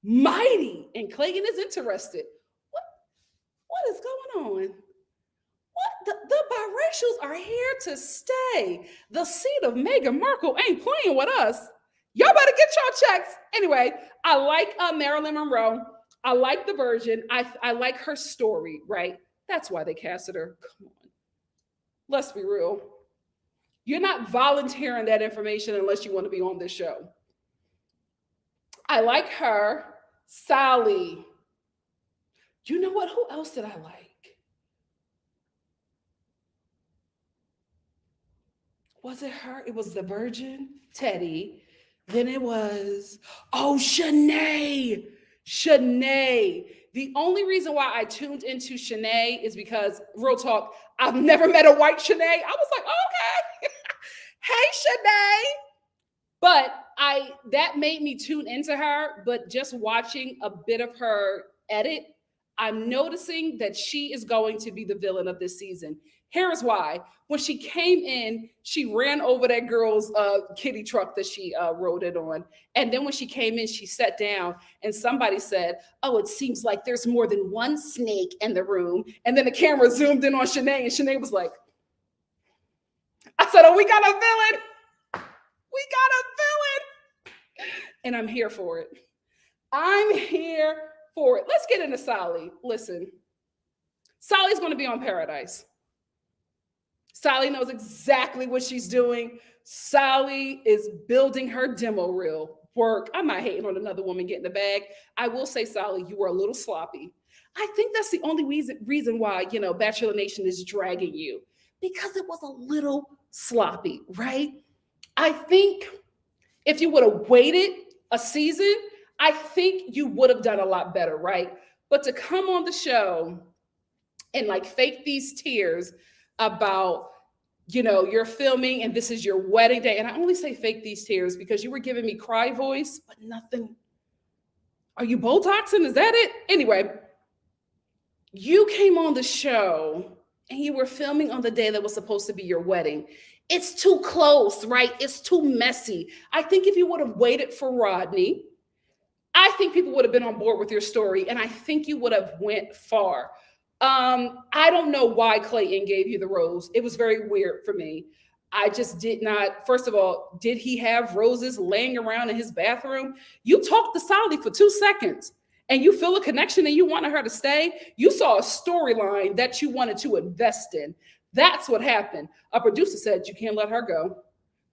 mighty. And Clayton is interested. What is going on? What? The biracials are here to stay. The seat of Meghan Markle ain't playing with us. Y'all better get your checks. Anyway, I like Marilyn Monroe. I like the Virgin. I like her story, right? That's why they casted her. Come on. Let's be real. You're not volunteering that information unless you want to be on this show. I like her. Sally. You know what? Who else did I like? Was it her? It was the virgin, Teddy. Then it was, oh, Shanae. Shanae. The only reason why I tuned into Shanae is because, real talk, I've never met a white Shanae. I was like, okay. Hey, Shanae. But that made me tune into her. But just watching a bit of her edit, I'm noticing that she is going to be the villain of this season. Here's why. When she came in, she ran over that girl's kitty truck that she rode it on. And then when she came in, she sat down and somebody said, oh, it seems like there's more than one snake in the room. And then the camera zoomed in on Shanae and Shanae was like, I said, oh, we got a villain. We got a villain. And I'm here for it. I'm here for it. Let's get into Sally. Listen, Sally's going to be on Paradise. Sally knows exactly what she's doing. Sally is building her demo reel. Work. I'm not hating on another woman getting the bag. I will say, Sally, you were a little sloppy. I think that's the only reason why, Bachelor Nation is dragging you, because it was a little sloppy, right? I think if you would have waited a season, I think you would have done a lot better, right? But to come on the show and fake these tears about, you're filming and this is your wedding day. And I only say fake these tears because you were giving me cry voice, but nothing. Are you Botoxing? Is that it? Anyway, you came on the show and you were filming on the day that was supposed to be your wedding. It's too close, right? It's too messy. I think if you would have waited for Rodney, I think people would have been on board with your story, and I think you would have went far. I don't know why Clayton gave you the rose. It was very weird for me. I just did not. First of all, did he have roses laying around in his bathroom? You talked to Sally for 2 seconds and you feel a connection and you wanted her to stay. You saw a storyline that you wanted to invest in. That's what happened. A producer said, you can't let her go.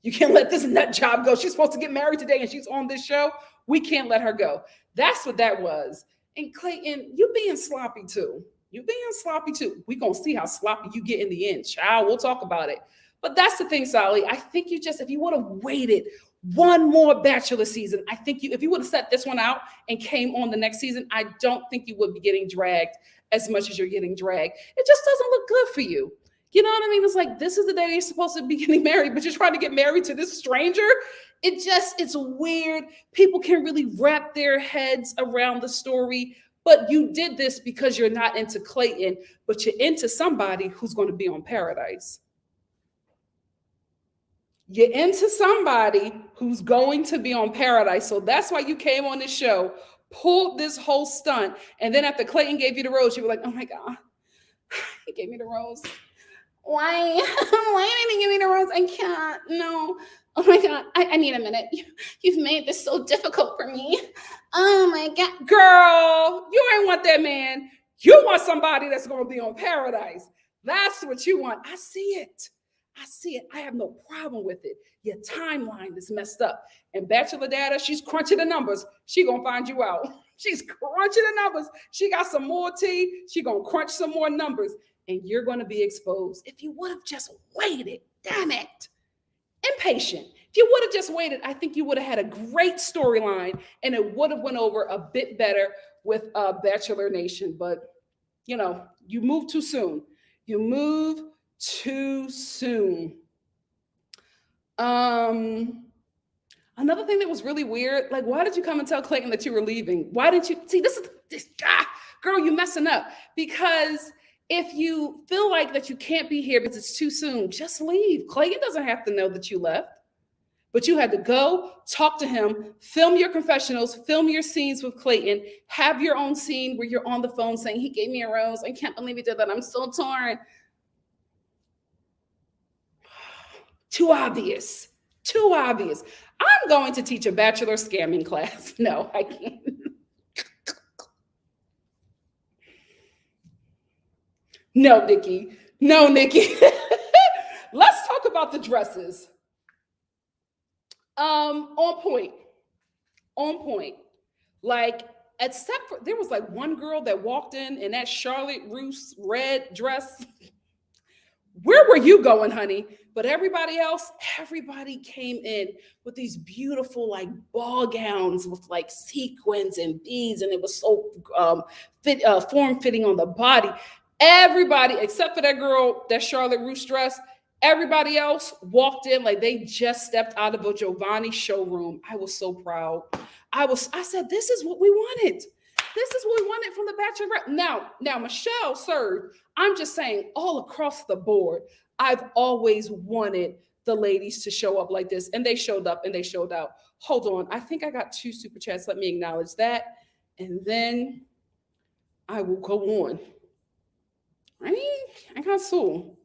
You can't let this nut job go. She's supposed to get married today and she's on this show. We can't let her go. That's what that was. And Clayton, you being sloppy too. You being sloppy too. We're going to see how sloppy you get in the end. Child, we'll talk about it. But that's the thing, Sally. I think if you would have waited one more Bachelor season, I think if you would have set this one out and came on the next season, I don't think you would be getting dragged as much as you're getting dragged. It just doesn't look good for you. You know what I mean? It's like, this is the day you're supposed to be getting married, but you're trying to get married to this stranger. It's weird. People can't really wrap their heads around the story. But you did this because you're not into Clayton, but you're into somebody who's going to be on Paradise. You're into somebody who's going to be on Paradise. So that's why you came on this show, pulled this whole stunt. And then after Clayton gave you the rose, you were like, oh my God, he gave me the rose. Why? Why did he give me the rose? I can't. No. Oh my God. I need a minute. You've made this so difficult for me. Oh my God. Girl, you ain't want that man. You want somebody that's going to be on Paradise. That's what you want. I see it. I see it. I have no problem with it. Your timeline is messed up. And Bachelor Data, she's crunching the numbers. She going to find you out. She's crunching the numbers. She got some more tea. She going to crunch some more numbers. And you're going to be exposed. If you would have just waited, damn it. Impatient. If you would have just waited, I think you would have had a great storyline and it would have went over a bit better with Bachelor Nation. But, you move too soon. You move too soon. Another thing that was really weird, why did you come and tell Clayton that you were leaving? Why didn't you see this girl, you messing up? Because if you feel like that you can't be here because it's too soon, just leave. Clayton doesn't have to know that you left. But you had to go talk to him, film your confessionals, film your scenes with Clayton, have your own scene where you're on the phone saying, he gave me a rose. I can't believe he did that. I'm so torn. Too obvious. Too obvious. I'm going to teach a Bachelor scamming class. No, I can't. No, Nikki. Let's talk about the dresses. On point. On point. Like, except for there was like one girl that walked in that Charlotte Russe red dress. Where were you going, honey? But everybody else, everybody came in with these beautiful like ball gowns with like sequins and beads, and it was so form fitting on the body. Everybody, except for that girl, that Charlotte Russe dress, everybody else walked in like they just stepped out of a Giovanni showroom. I was so proud. I said, this is what we wanted. This is what we wanted from the Bachelorette. Now Michelle served. I'm just saying, all across the board, I've always wanted the ladies to show up like this, and they showed up and they showed out. Hold on, I think I got 2 super chats. Let me acknowledge that, and then I will go on. I got Sue.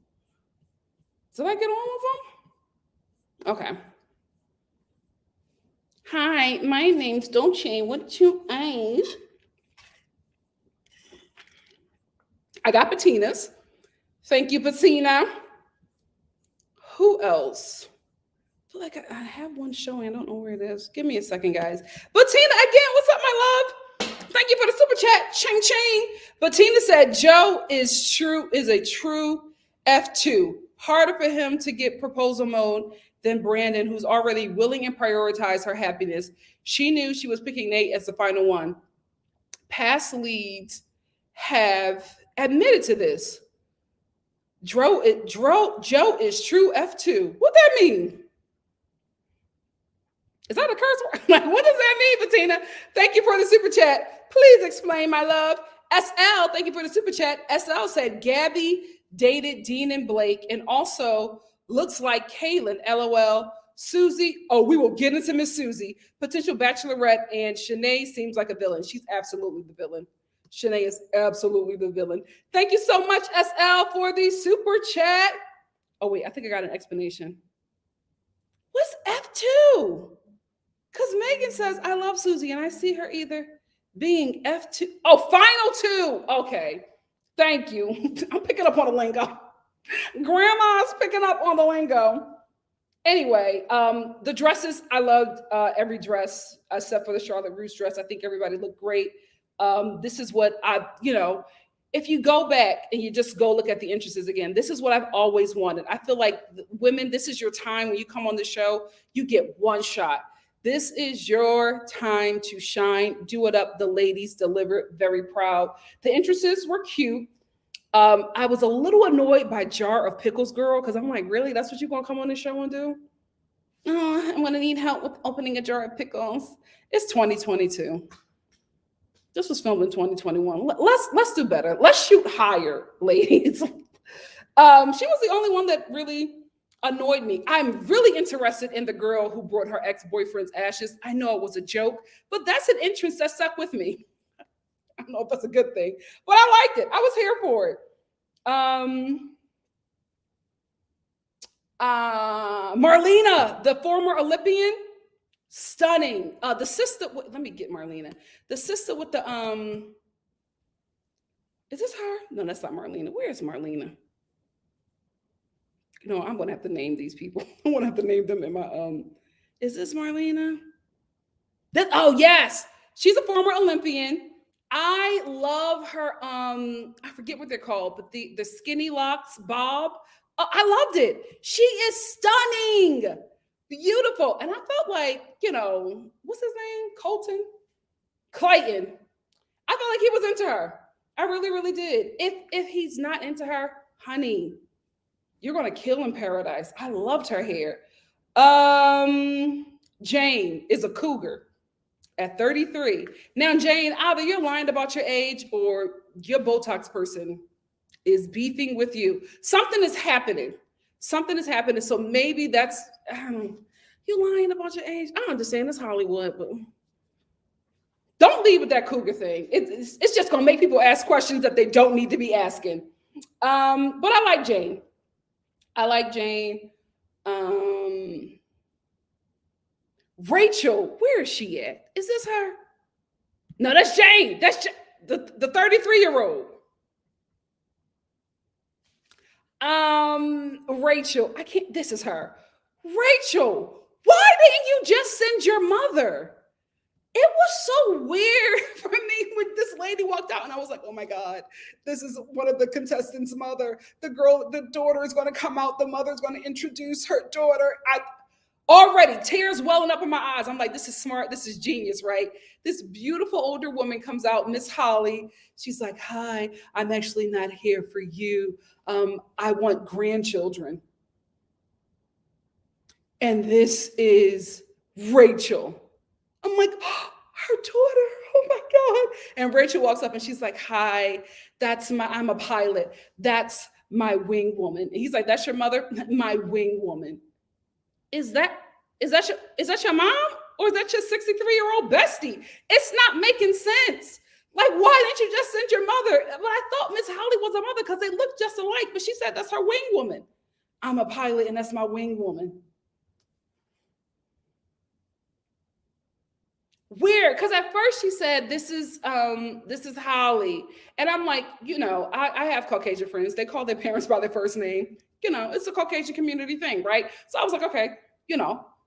Did I get all of them? Okay. Hi, my name's Dolce. What's your age? I got Pattina's. Thank you, Pattina. Who else? I feel like I have one showing. I don't know where it is. Give me a second, guys. Bettina, again, what's up, my love? Thank you for the super chat. Ching ching. Bettina said Joe is a true F2. Harder for him to get proposal mode than Brandon, who's already willing and prioritize her happiness. She knew she was picking Nate as the final one. Past leads have admitted to this. Joe is true F2. What that mean? Is that a curse word? Like, what does that mean, Bettina? Thank you for the super chat. Please explain, my love. SL, thank you for the super chat. SL said Gabby dated Dean and Blake, and also looks like Kaylin, LOL. Susie, we will get into Miss Susie. Potential Bachelorette, and Shanae seems like a villain. She's absolutely the villain. Shanae is absolutely the villain. Thank you so much, SL, for the super chat. Oh, wait, I think I got an explanation. What's F2? Because Megan says, I love Susie, and I see her either being F2. Oh, final 2. Okay. Thank you. I'm picking up on the lingo. Grandma's picking up on the lingo. Anyway, the dresses, I loved every dress except for the Charlotte Russe dress. I think everybody looked great. This is what if you go back and you just go look at the entrances again, this is what I've always wanted. I feel like women, this is your time when you come on the show, you get one shot. This is your time to shine. Do it up. The ladies delivered. Very proud. The entrances were cute. I was a little annoyed by Jar of Pickles Girl because I'm like, really? That's what you're going to come on the show and do? Oh, I'm going to need help with opening a jar of pickles. It's 2022. This was filmed in 2021. Let's do better. Let's shoot higher, ladies. She was the only one that really annoyed me. I'm really interested in the girl who brought her ex-boyfriend's ashes. I know it was a joke, but that's an entrance that stuck with me. I don't know if that's a good thing, but I liked it. I was here for it. Marlena, the former Olympian, stunning. The sister, let me get Marlena. The sister with the, is this her? No, that's not Marlena. Where's Marlena? You know, I'm going to have to name these people. I'm going to have to name them in my, is this Marlena? Oh, yes. She's a former Olympian. I love her. I forget what they're called, but the skinny locks, Bob. I loved it. She is stunning, beautiful. And I felt like, what's his name? Clayton. I felt like he was into her. I really, really did. If he's not into her, honey, you're going to kill in paradise. I loved her hair. Jane is a cougar at 33. Now, Jane, either you're lying about your age or your Botox person is beefing with you. Something is happening. Something is happening. So maybe that's, you're lying about your age. I understand it's Hollywood, but don't leave with that cougar thing. It's just going to make people ask questions that they don't need to be asking. But I like Jane. Rachel, where is she at? Is this her? No, that's Jane. That's the 33-year-old. Rachel, I can't, this is her. Rachel, why didn't you just send your mother? It was so weird for me when this lady walked out and I was like, oh my God, this is one of the contestants' mother. The daughter is going to come out. The mother is going to introduce her daughter. I already tears welling up in my eyes. I'm like, this is smart. This is genius, right? This beautiful older woman comes out, Miss Holly. She's like, hi, I'm actually not here for you. I want grandchildren. And this is Rachel. I'm like, oh, her daughter. Oh my God. And Rachel walks up and she's like, hi, I'm a pilot. That's my wing woman. And he's like, that's your mother? My wing woman. Is that your mom? Or is that your 63-year-old bestie? It's not making sense. Like, why didn't you just send your mother? But I thought Miss Holly was a mother because they look just alike. But she said that's her wing woman. I'm a pilot and that's my wing woman. Weird, because at first she said this is Holly, and I'm like, I have Caucasian friends. They call their parents by their first name. It's a Caucasian community thing, right? So I was like, okay,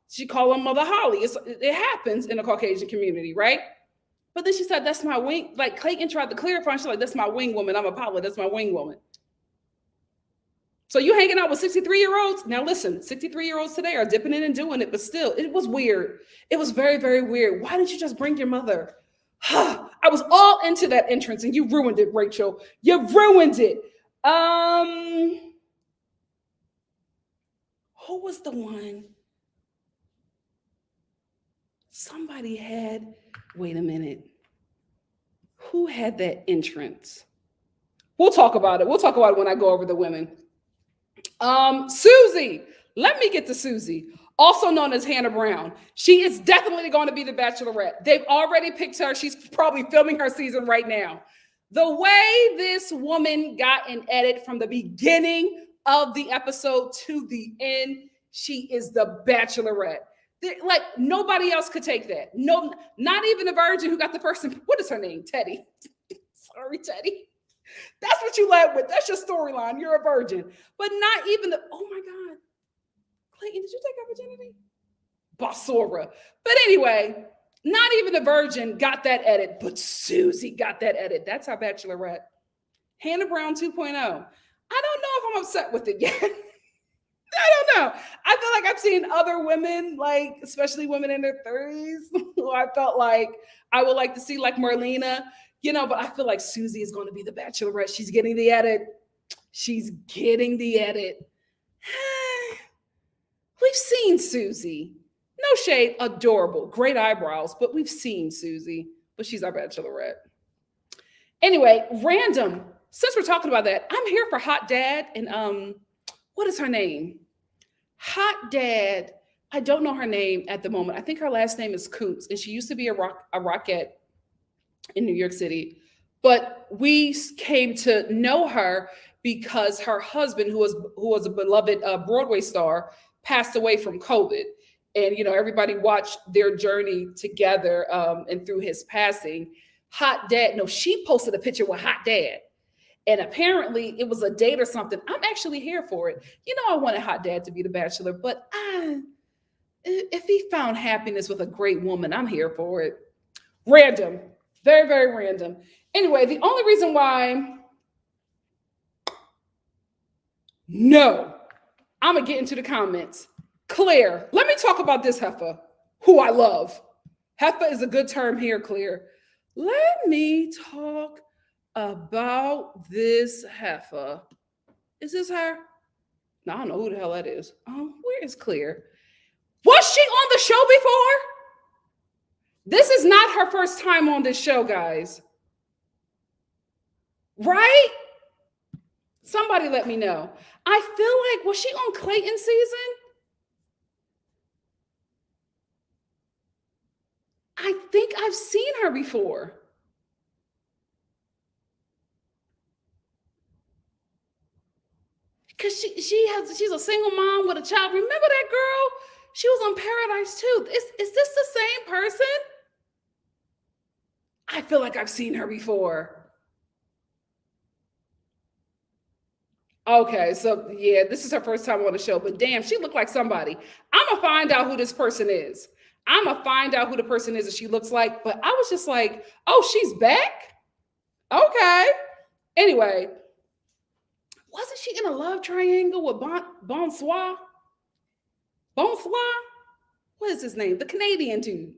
she called her mother Holly. It happens in a Caucasian community, right? But then she said that's my wing. Like Clayton tried to clarify, and she's like, that's my wing woman. I'm a pilot. That's my wing woman. So you hanging out with 63-year-olds? Now listen, 63-year-olds today are dipping in and doing it, but still, it was weird. It was very, very weird. Why didn't you just bring your mother? I was all into that entrance and you ruined it, Rachel. You ruined it. Who was the one? Somebody had, wait a minute. Who had that entrance? We'll talk about it. We'll talk about it when I go over the women. Susie, let me get to Susie, also known as Hannah Brown. She is definitely going to be the Bachelorette. They've already picked her. She's probably filming her season right now. The way this woman got an edit from the beginning of the episode to the end, she is the Bachelorette. Like nobody else could take that. No, not even the virgin who got the first. What is her name? Teddy. Sorry, Teddy. That's what you led with. That's your storyline. You're a virgin. But not even oh my God. Clayton, did you take our virginity? Basura. But anyway, not even the virgin got that edit, but Susie got that edit. That's our Bachelorette. Hannah Brown 2.0. I don't know if I'm upset with it yet. I don't know. I feel like I've seen other women, like especially women in their 30s, who I felt like I would like to see, like Marlena. But I feel like Susie is going to be the Bachelorette. She's getting the edit. She's getting the edit. We've seen Susie. No shade, adorable, great eyebrows, but we've seen Susie, but she's our Bachelorette. Anyway, random. Since we're talking about that, I'm here for Hot Dad and what is her name? Hot Dad. I don't know her name at the moment. I think her last name is Coots, and she used to be a Rockette in New York City, but we came to know her because her husband, who was a beloved Broadway star, passed away from COVID, and everybody watched their journey together. And through his passing, Hot Dad. No, she posted a picture with Hot Dad, and apparently it was a date or something. I'm actually here for it. I wanted Hot Dad to be the Bachelor, but if he found happiness with a great woman, I'm here for it. Random. Very, very random. Anyway, the only reason why, no, I'm going to get into the comments. Claire, let me talk about this heifer, who I love. Heifer is a good term here, Claire. Let me talk about this heifer. Is this her? No, I don't know who the hell that is. Where is Claire? Was she on the show before? This is not her first time on this show, guys. Right? Somebody let me know. I feel like, was she on Clayton's season? I think I've seen her before. Because she's a single mom with a child. Remember that girl? She was on Paradise too. Is this the same person? I feel like I've seen her before. Okay, so yeah, this is her first time on the show, but damn, she looked like somebody. I'm gonna find out who this person is. I'm gonna find out who the person is that she looks like. But I was just like, oh, she's back? Okay. Anyway, wasn't she in a love triangle with Bonsoir? Bonsoir? What is his name? The Canadian dude.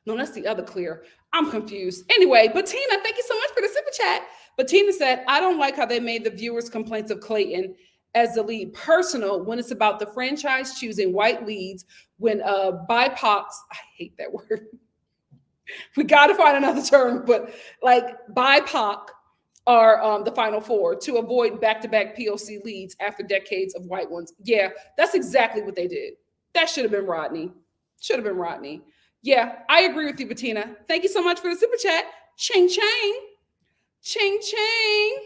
No, that's the other Clear. I'm confused. Anyway, Bettina, thank you so much for the super chat. Bettina said, I don't like how they made the viewers' complaints of Clayton as the lead personal when it's about the franchise choosing white leads when BIPOCs, I hate that word. We got to find another term, but like BIPOC are the final four to avoid back-to-back POC leads after decades of white ones. Yeah, that's exactly what they did. That should have been Rodney. Should have been Rodney. Yeah, I agree with you, Bettina. Thank you so much for the super chat. Ching, ching. Ching, ching.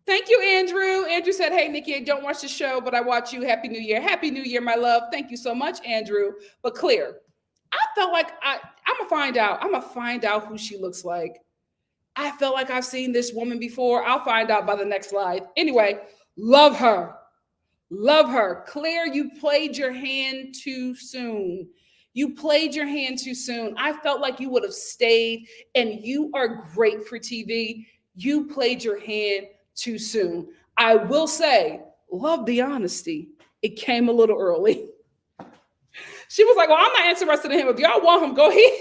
Thank you, Andrew. Andrew said, hey, Nikki, I don't watch the show, but I watch you. Happy New Year. Happy New Year, my love. Thank you so much, Andrew. But Clear, I felt like I'm going to find out. I'm going to find out who she looks like. I felt like I've seen this woman before. I'll find out by the next slide. Anyway, love her. Love her. Claire, you played your hand too soon. You played your hand too soon. I felt like you would have stayed, and you are great for TV. You played your hand too soon. I will say, love the honesty. It came a little early. She was like, well, I'm not interested in him. If y'all want him, go ahead.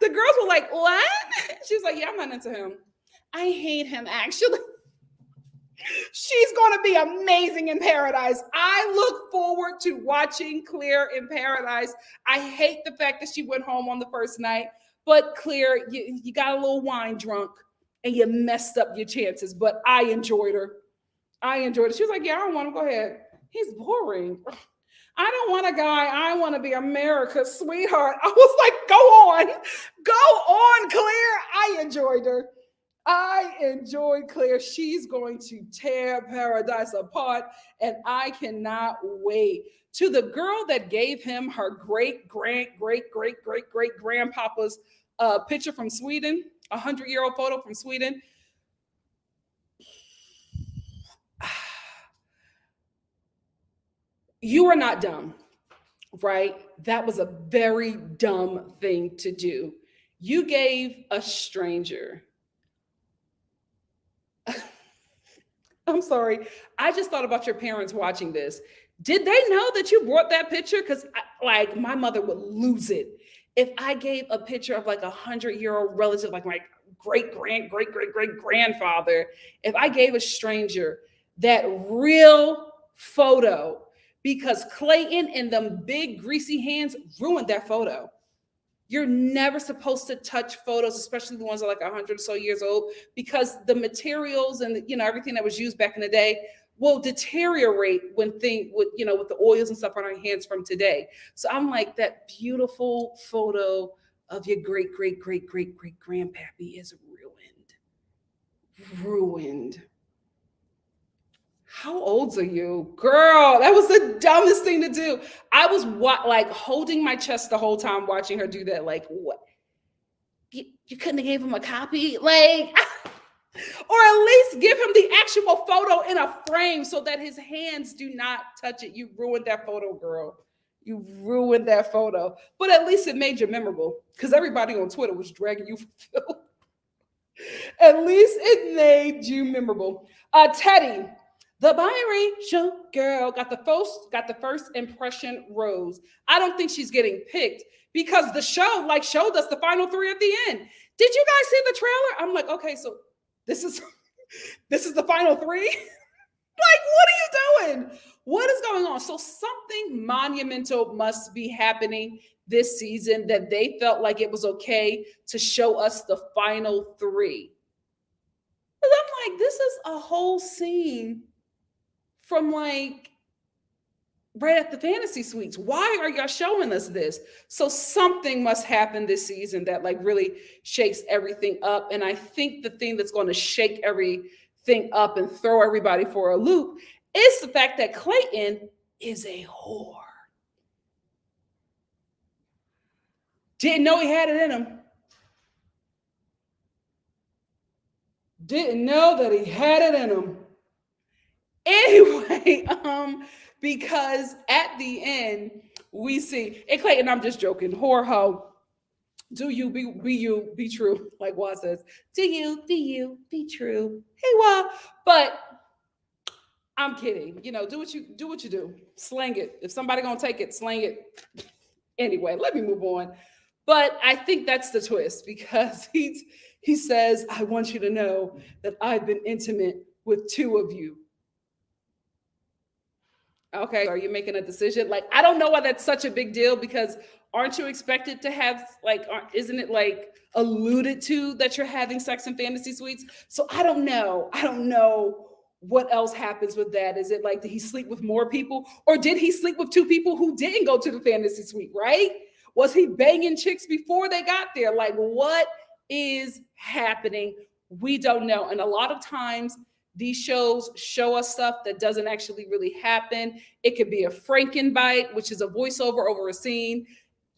The girls were like, what? She was like, yeah, I'm not into him. I hate him, actually. She's going to be amazing in Paradise. I look forward to watching Claire in Paradise. I hate the fact that she went home on the first night, but Claire, you got a little wine drunk and you messed up your chances, but I enjoyed her. I enjoyed it. She was like, yeah, I don't want him. Go ahead. He's boring. I don't want a guy. I want to be America's sweetheart. I was like, go on, Claire. I enjoyed her. I enjoyed Claire. She's going to tear Paradise apart, and I cannot wait. To the girl that gave him her great grandpapa's picture from Sweden, 100-year-old photo from Sweden. You are not dumb, right? That was a very dumb thing to do. You gave a stranger. I'm sorry. I just thought about your parents watching this. Did they know that you brought that picture? Because like my mother would lose it if I gave a picture of like 100-year-old relative, like my great grandfather. If I gave a stranger that real photo, because Clayton and them big greasy hands ruined that photo. You're never supposed to touch photos, especially the ones that are like 100 or so years old, because the materials and everything that was used back in the day will deteriorate when with the oils and stuff on our hands from today. So I'm like, that beautiful photo of your great grandpappy is ruined. How old are you? Girl, that was the dumbest thing to do. I was like holding my chest the whole time watching her do that. Like, what? You couldn't have gave him a copy? Like, or at least give him the actual photo in a frame so that his hands do not touch it. You ruined that photo, girl. You ruined that photo. But at least it made you memorable because everybody on Twitter was dragging you for Phil. At least it made you memorable. Teddy. The biracial girl got the first impression rose. I don't think she's getting picked because the show showed us the final three at the end. Did you guys see the trailer? I'm like, okay, so this is the final three? Like, what are you doing? What is going on? So something monumental must be happening this season that they felt like it was okay to show us the final three. But I'm like, this is a whole scene from like right at the fantasy suites. Why are y'all showing us this? So something must happen this season that like really shakes everything up. And I think the thing that's going to shake everything up and throw everybody for a loop is the fact that Clayton is a whore. Didn't know he had it in him. Didn't know that he had it in him. Anyway, because at the end we see, and Clayton, I'm just joking, whore ho. Do you be true? Like Waz says, do you be true? Hey Waz, but I'm kidding. You know, do what you do. Slang it. If somebody gonna take it, slang it. Anyway, let me move on. But I think that's the twist because he says, I want you to know that I've been intimate with two of you. Okay, are you making a decision? Like, I don't know why that's such a big deal because aren't you expected to have, like, isn't it like alluded to that you're having sex in fantasy suites? So I don't know. I don't know what else happens with that. Is it like, did he sleep with more people or did he sleep with two people who didn't go to the fantasy suite, right? Was he banging chicks before they got there? Like, what is happening? We don't know. And a lot of times, these shows show us stuff that doesn't actually really happen. It could be a Frankenbite, which is a voiceover over a scene.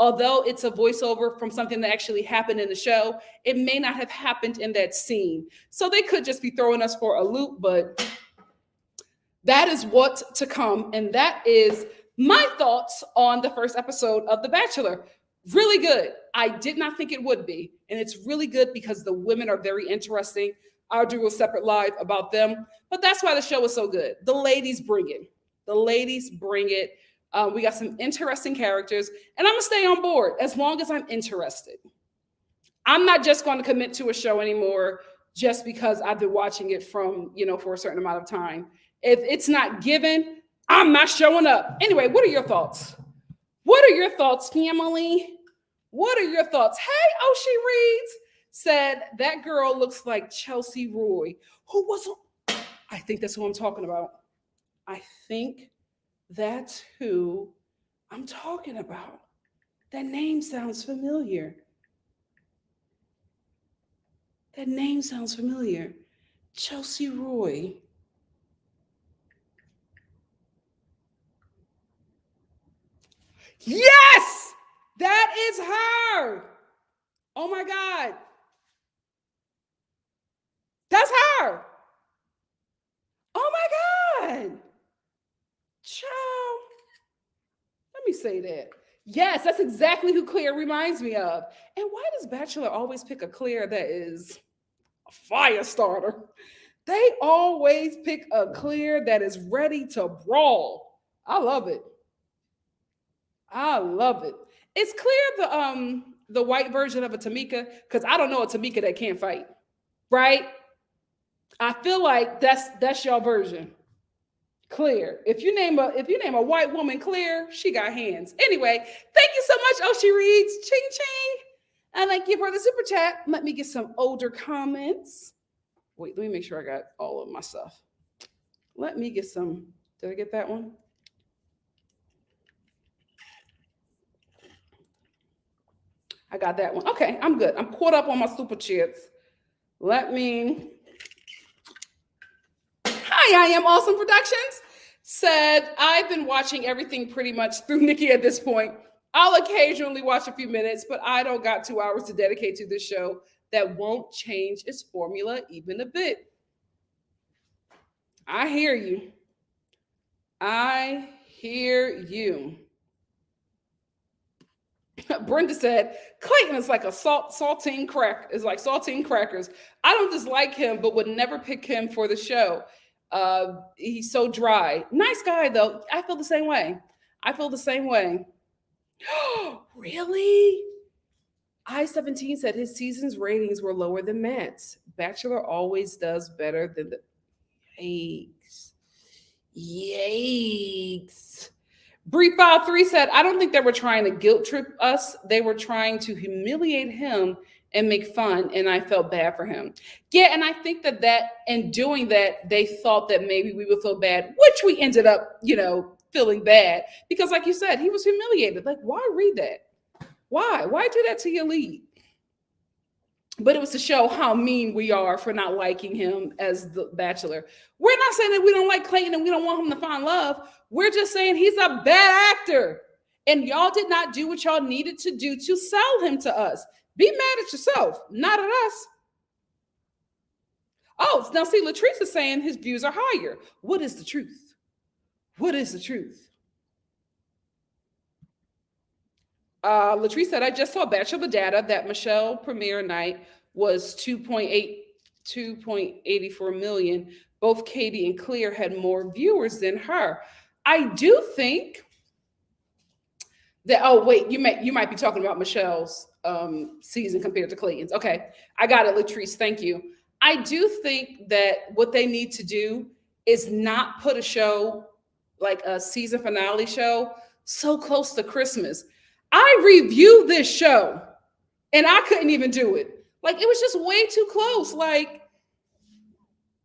Although it's a voiceover from something that actually happened in the show, it may not have happened in that scene. So they could just be throwing us for a loop, but that is what to come. And that is my thoughts on the first episode of The Bachelor. Really good. I did not think it would be. And it's really good because the women are very interesting. I'll do a separate live about them. But that's why the show is so good. The ladies bring it. The ladies bring it. We got some interesting characters. And I'm going to stay on board as long as I'm interested. I'm not just going to commit to a show anymore just because I've been watching it from, for a certain amount of time. If it's not given, I'm not showing up. Anyway, what are your thoughts? What are your thoughts, family? What are your thoughts? Hey, Oshi Reeds said that girl looks like Chelsea Roy. I think that's who I'm talking about. I think that's who I'm talking about. That name sounds familiar. That name sounds familiar. Chelsea Roy. Yes! That is her! Oh my God. That's her. Oh my God. Child. Let me say that. Yes, that's exactly who Claire reminds me of. And why does Bachelor always pick a Claire that is a fire starter? They always pick a Claire that is ready to brawl. I love it. I love it. Is Claire the white version of a Tamika? Because I don't know a Tamika that can't fight. Right? I feel like that's your version. Claire. If you name a white woman Claire, she got hands. Anyway, thank you so much, Oshi Reeds. Ching ching. And thank you for the super chat. Let me get some older comments. Wait, let me make sure I got all of my stuff. Let me get some. Did I get that one? I got that one. Okay, I'm good. I'm caught up on my super chats. Let me. Hi, I am Awesome Productions. Said, I've been watching everything pretty much through Nikki at this point. I'll occasionally watch a few minutes, but I don't got 2 hours to dedicate to this show that won't change its formula even a bit. I hear you. I hear you. Brenda said, Clayton is like a saltine crackers. I don't dislike him, but would never pick him for the show. He's so dry. Nice guy, though. I feel the same way. Really? I-17 said his season's ratings were lower than Matt's. Bachelor always does better than the... Yikes. Bree53 said, I don't think they were trying to guilt trip us. They were trying to humiliate him and make fun, and I felt bad for him. Yeah, and I think that in doing that, they thought that maybe we would feel bad, which we ended up, feeling bad. Because like you said, he was humiliated. Like, why read that? Why? Why do that to your lead? But it was to show how mean we are for not liking him as the Bachelor. We're not saying that we don't like Clayton and we don't want him to find love. We're just saying he's a bad actor. And y'all did not do what y'all needed to do to sell him to us. Be mad at yourself, not at us. Oh, now see, Latrice is saying his views are higher. What is the truth? What is the truth? Latrice said, I just saw Bachelor data that Michelle premiere night was 2.84 million. Both Katie and Claire had more viewers than her. I do think that, oh wait, you might be talking about Michelle's season compared to Clayton's. Okay, I got it, Latrice. Thank you. I do think that what they need to do is not put a show like a season finale show so close to Christmas. I reviewed this show and I couldn't even do it. Like it was just way too close. Like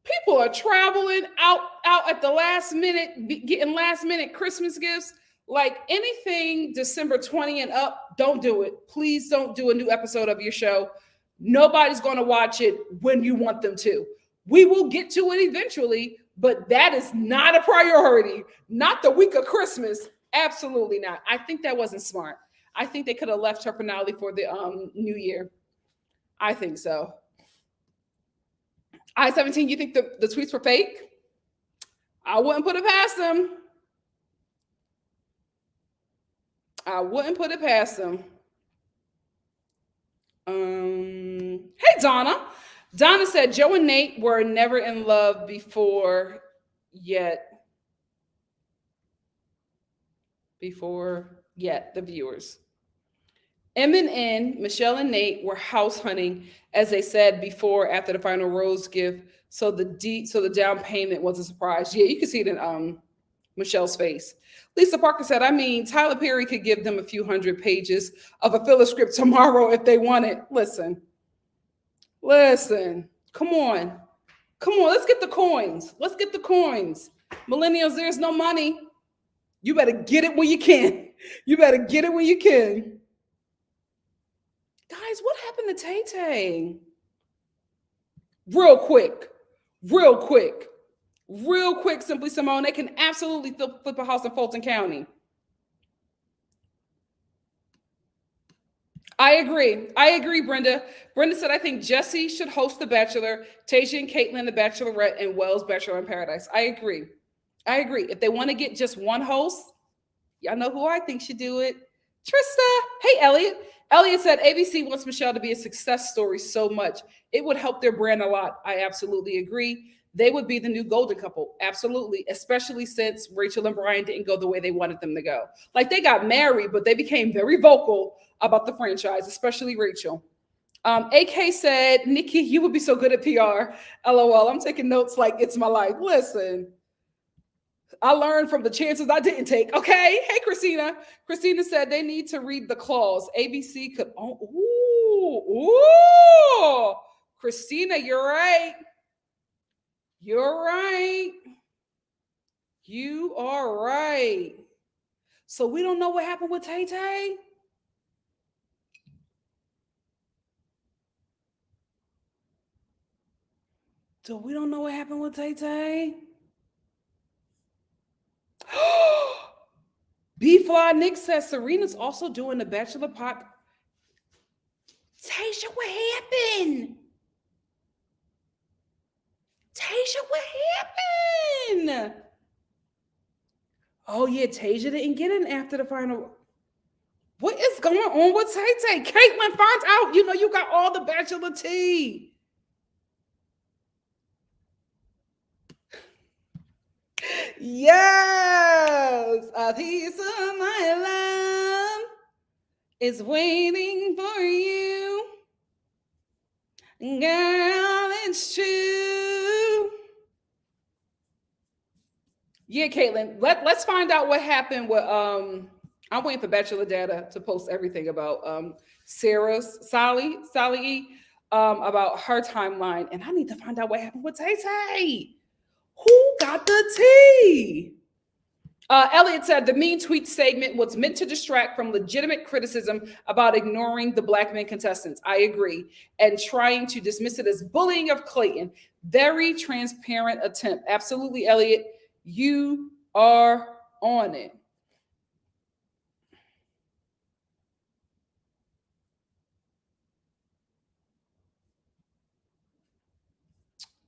people are traveling out at the last minute, getting last minute Christmas gifts. Like anything December 20 and up, don't do it. Please don't do a new episode of your show. Nobody's going to watch it when you want them to. We will get to it eventually, but that is not a priority. Not the week of Christmas. Absolutely not. I think that wasn't smart. I think they could have left her finale for the New Year. I think so. I-17, you think the tweets were fake? I wouldn't put it past them. I wouldn't put it past them. Hey, Donna. Donna said Joe and Nate were never in love before yet. The viewers. M and N, Michelle and Nate were house hunting, as they said before, after the final rose gift. So the down payment was a surprise. Yeah, you can see it in Michelle's face. Lisa Parker said, I mean, Tyler Perry could give them a few hundred pages of a filler script tomorrow if they wanted. Listen, come on, let's get the coins. Millennials, there's no money. You better get it when you can. Guys, what happened to Tay Tay? Real quick, Simply Simone, they can absolutely flip a house in Fulton County. I agree, Brenda. Brenda said, I think Jesse should host The Bachelor, Tasia and Caitlin, The Bachelorette, and Wells, Bachelor in Paradise. I agree. If they want to get just one host, y'all know who I think should do it. Trista. Hey, Elliot. Elliot said, ABC wants Michelle to be a success story so much. It would help their brand a lot. I absolutely agree. They would be the new golden couple. Absolutely. Especially since Rachel and Brian didn't go the way they wanted them to go. Like they got married, but they became very vocal about the franchise, especially Rachel. AK said, Nikki, you would be so good at PR. LOL. I'm taking notes like it's my life. Listen, I learned from the chances I didn't take. Okay. Hey, Christina. Christina said they need to read the clause. ABC could. Ooh. Christina, you're right. You are right. So we don't know what happened with Tay Tay. So we don't know what happened with Tay Tay. B-Fly Nick says Serena's also doing the Bachelor Pop. Tasia, what happened? Oh yeah, Tasia didn't get in after the final. What is going on with Tay Tay? Caitlin finds out. You know you got all the Bachelor tea. Yes, a piece of my love is waiting for you. Girl, it's true. Yeah, Caitlin, let's find out what happened with I'm waiting for Bachelor Data to post everything about Sally about her timeline, and I need to find out what happened with Tay Tay. Who got the tea? Elliot said the mean tweet segment was meant to distract from legitimate criticism about ignoring the Black men contestants. I agree. And trying to dismiss it as bullying of Clayton. Very transparent attempt. Absolutely, Elliot. You are on it.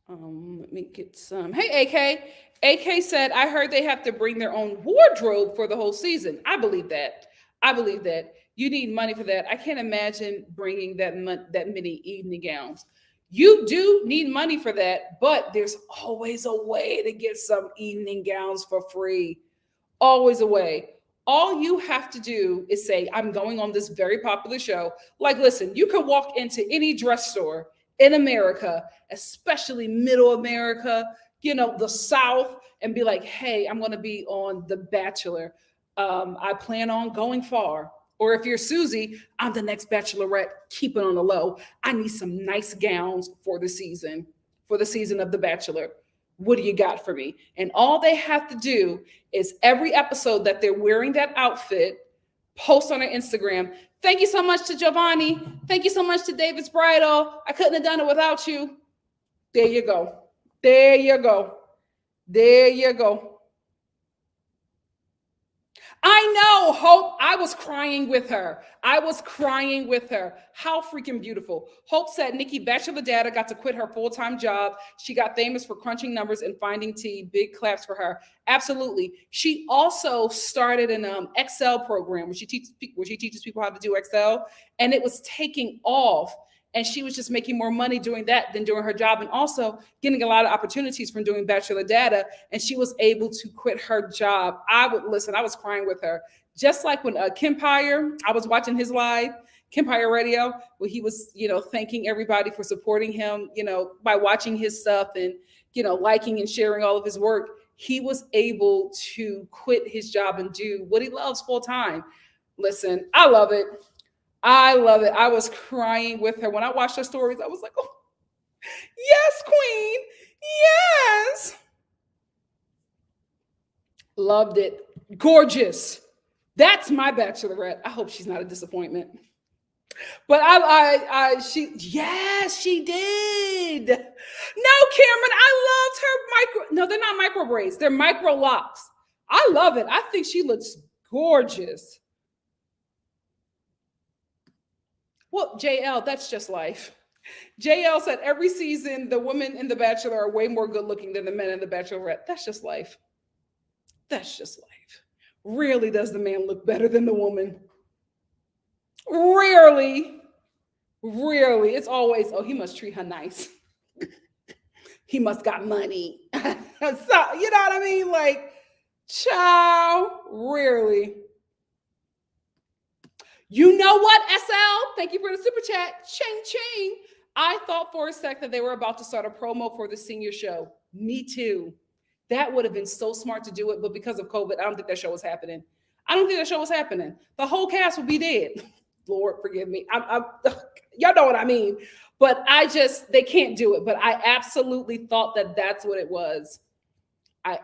Let me get some. Hey, AK. AK said, I heard they have to bring their own wardrobe for the whole season. I believe that. I believe that. You need money for that. I can't imagine bringing that many evening gowns. You do need money for that, but there's always a way to get some evening gowns for free. Always a way. All you have to do is say, I'm going on this very popular show. Like, listen, you can walk into any dress store in America, especially middle America, the South, and be like, hey, I'm going to be on The Bachelor. I plan on going far. Or if you're Susie, I'm the next Bachelorette. Keep it on the low. I need some nice gowns for the season of The Bachelor. What do you got for me? And all they have to do is every episode that they're wearing that outfit, post on their Instagram. Thank you so much to Giovanni. Thank you so much to David's Bridal. I couldn't have done it without you. There you go. There you go. There you go. I know, Hope. I was crying with her. I was crying with her. How freaking beautiful. Hope said Nikki, Bachelor Data, got to quit her full-time job. She got famous for crunching numbers and finding tea. Big claps for her. Absolutely. She also started an Excel program where she teaches people how to do Excel, and it was taking off. And she was just making more money doing that than doing her job, and also getting a lot of opportunities from doing Bachelor Data. And she was able to quit her job. I was crying with her. Just like when Kempire, I was watching his live, Kempire Radio, where he was, thanking everybody for supporting him, by watching his stuff and, liking and sharing all of his work. He was able to quit his job and do what he loves full time. Listen, I love it. I love it. I was crying with her. When I watched her stories, I was like, oh, yes, queen. Yes. Loved it. Gorgeous. That's my Bachelorette. I hope she's not a disappointment. But she did. No, Cameron, I loved her no, they're not micro braids. They're micro locks. I love it. I think she looks gorgeous. Well, JL, that's just life. JL said every season the women in The Bachelor are way more good looking than the men in The Bachelorette. That's just life. That's just life. Rarely does the man look better than the woman. Rarely. It's always, oh, he must treat her nice. He must got money. So, you know what I mean? Like, ciao. Rarely. You know what, SL? Thank you for the super chat. Ching, ching. I thought for a sec that they were about to start a promo for the senior show. Me too. That would have been so smart to do it, but because of COVID, I don't think that show was happening. The whole cast would be dead. Lord, forgive me. Y'all know what I mean. But they can't do it. But I absolutely thought that that's what it was. SL.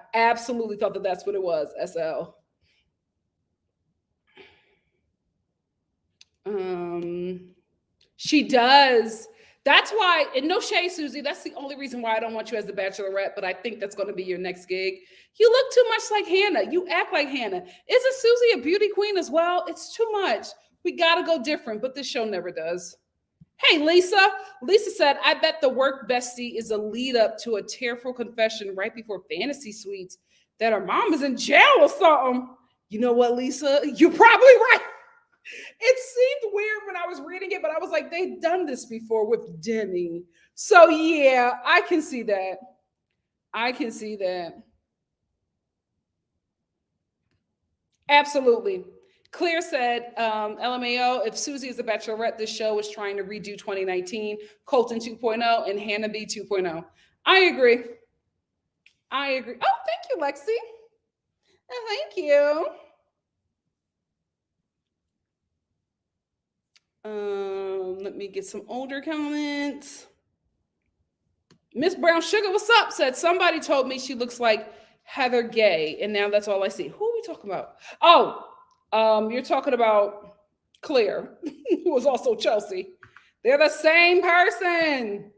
She does. That's why, and no shade, Susie, that's the only reason why I don't want you as the Bachelorette, but I think that's going to be your next gig. You look too much like Hannah. You act like Hannah. Isn't Susie a beauty queen as well? It's too much. We got to go different, but this show never does. Hey, Lisa. Lisa said, I bet the work bestie is a lead up to a tearful confession right before fantasy suites that her mom is in jail or something. You know what, Lisa? You're probably right. It seemed weird when I was reading it, but I was like, they've done this before with Demi. So yeah, I can see that. Absolutely. Claire said, LMAO, if Susie is a Bachelorette, this show is trying to redo 2019, Colton 2.0, and Hannah B 2.0. I agree. Oh, thank you, Lexi. Thank you. Let me get some older comments. Miss Brown Sugar, what's up? Said somebody told me she looks like Heather Gay, and now that's all I see. Who are we talking about? Oh, you're talking about Claire, who was also Chelsea. They're the same person.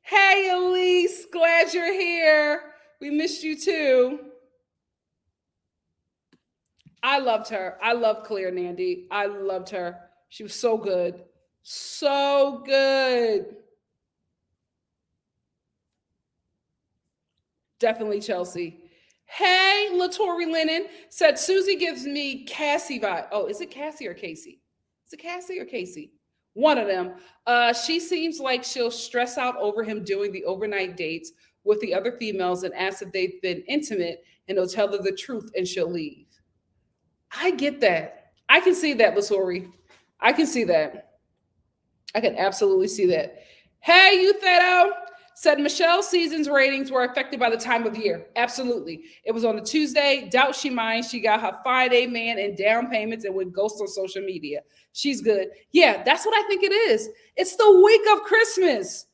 Hey, Elise, glad you're here. We missed you too. I loved her. I loved Claire Nandy. I loved her. She was so good. So good. Definitely Chelsea. Hey, Latori Lennon said Susie gives me Cassie vibe. Oh, is it Cassie or Casey? Is it Cassie or Casey? One of them. She seems like she'll stress out over him doing the overnight dates with the other females and ask if they've been intimate, and he'll tell her the truth and she'll leave. I get that. I can see that, Latori. I can see that. I can absolutely see that. Hey, you Theto said Michelle season's ratings were affected by the time of year. Absolutely. It was on a Tuesday. Doubt she minds. She got her Friday man and down payments and went ghost on social media. She's good. Yeah, that's what I think it is. It's the week of Christmas.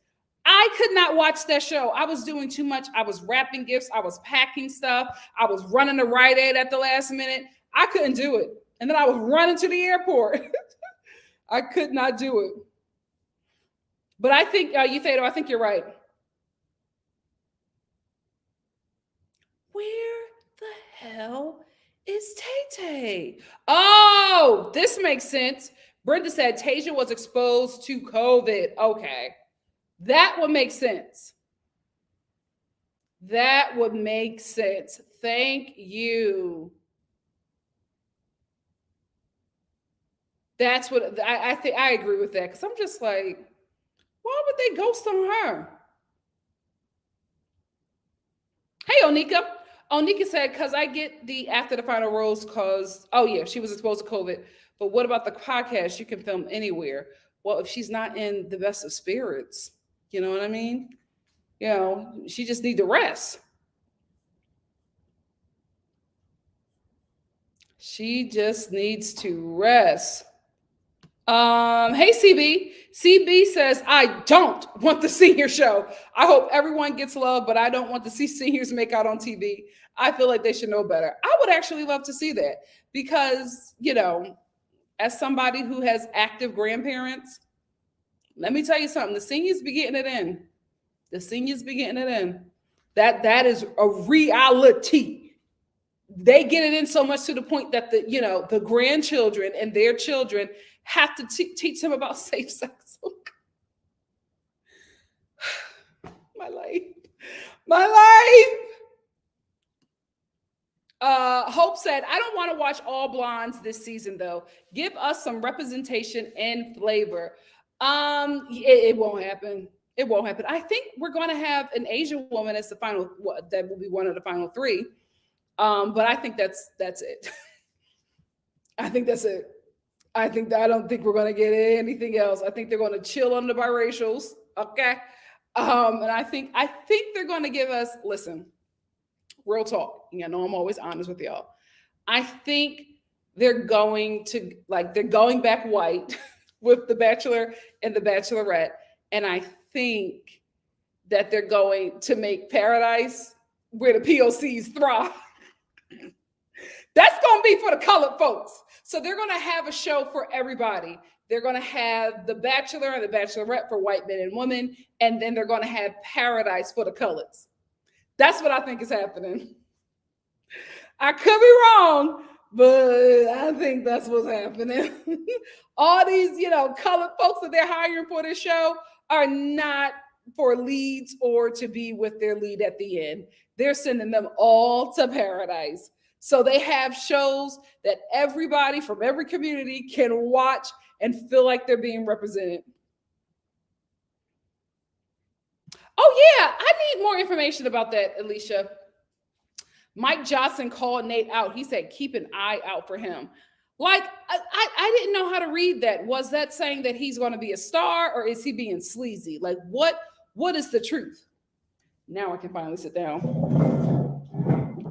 I could not watch that show. I was doing too much. I was wrapping gifts. I was packing stuff. I was running to Rite Aid at the last minute. I couldn't do it. And then I was running to the airport. I could not do it. But I think, Euthato, I think you're right. Where the hell is Tay-Tay? Oh, this makes sense. Brenda said Tasia was exposed to COVID. Okay. That would make sense. That would make sense. Thank you. That's what I think. I agree with that because I'm just like, why would they ghost on her? Hey, Onika. Onika said, because I get the after the final rose because, oh yeah, she was exposed to COVID. But what about the podcast? You can film anywhere. Well, if she's not in the best of spirits, you know what I mean? You know, she just needs to rest. She just needs to rest. Hey, CB. CB says, I don't want the senior show. I hope everyone gets love, but I don't want to see seniors make out on TV. I feel like they should know better. I would actually love to see that because, you know, as somebody who has active grandparents, let me tell you something. The seniors be getting it in. The seniors be getting it in. That is a reality. They get it in so much to the point that the grandchildren and their children have to teach them about safe sex. My life. Hope said, I don't want to watch all blondes this season though. Give us some representation and flavor. It won't happen. It won't happen. I think we're going to have an Asian woman as the final. That will be one of the final three. But I think that's it. I think that's it. I don't think we're going to get anything else. I think they're going to chill on the biracials. Okay. And I think they're going to give us, listen, real talk. You know, I'm always honest with y'all. I think they're going back white with the Bachelor and the Bachelorette. And I think that they're going to make Paradise where the POCs thrive. That's going to be for the colored folks. So they're going to have a show for everybody. They're going to have the Bachelor and the Bachelorette for white men and women. And then they're going to have Paradise for the coloreds. That's what I think is happening. I could be wrong, but I think that's what's happening. All these, colored folks that they're hiring for this show are not for leads or to be with their lead at the end. They're sending them all to Paradise. So they have shows that everybody from every community can watch and feel like they're being represented. Oh, yeah, I need more information about that, Alicia. Mike Johnson called Nate out. He said, keep an eye out for him. Like, I didn't know how to read that. Was that saying that he's going to be a star or is he being sleazy? Like, what is the truth? Now I can finally sit down.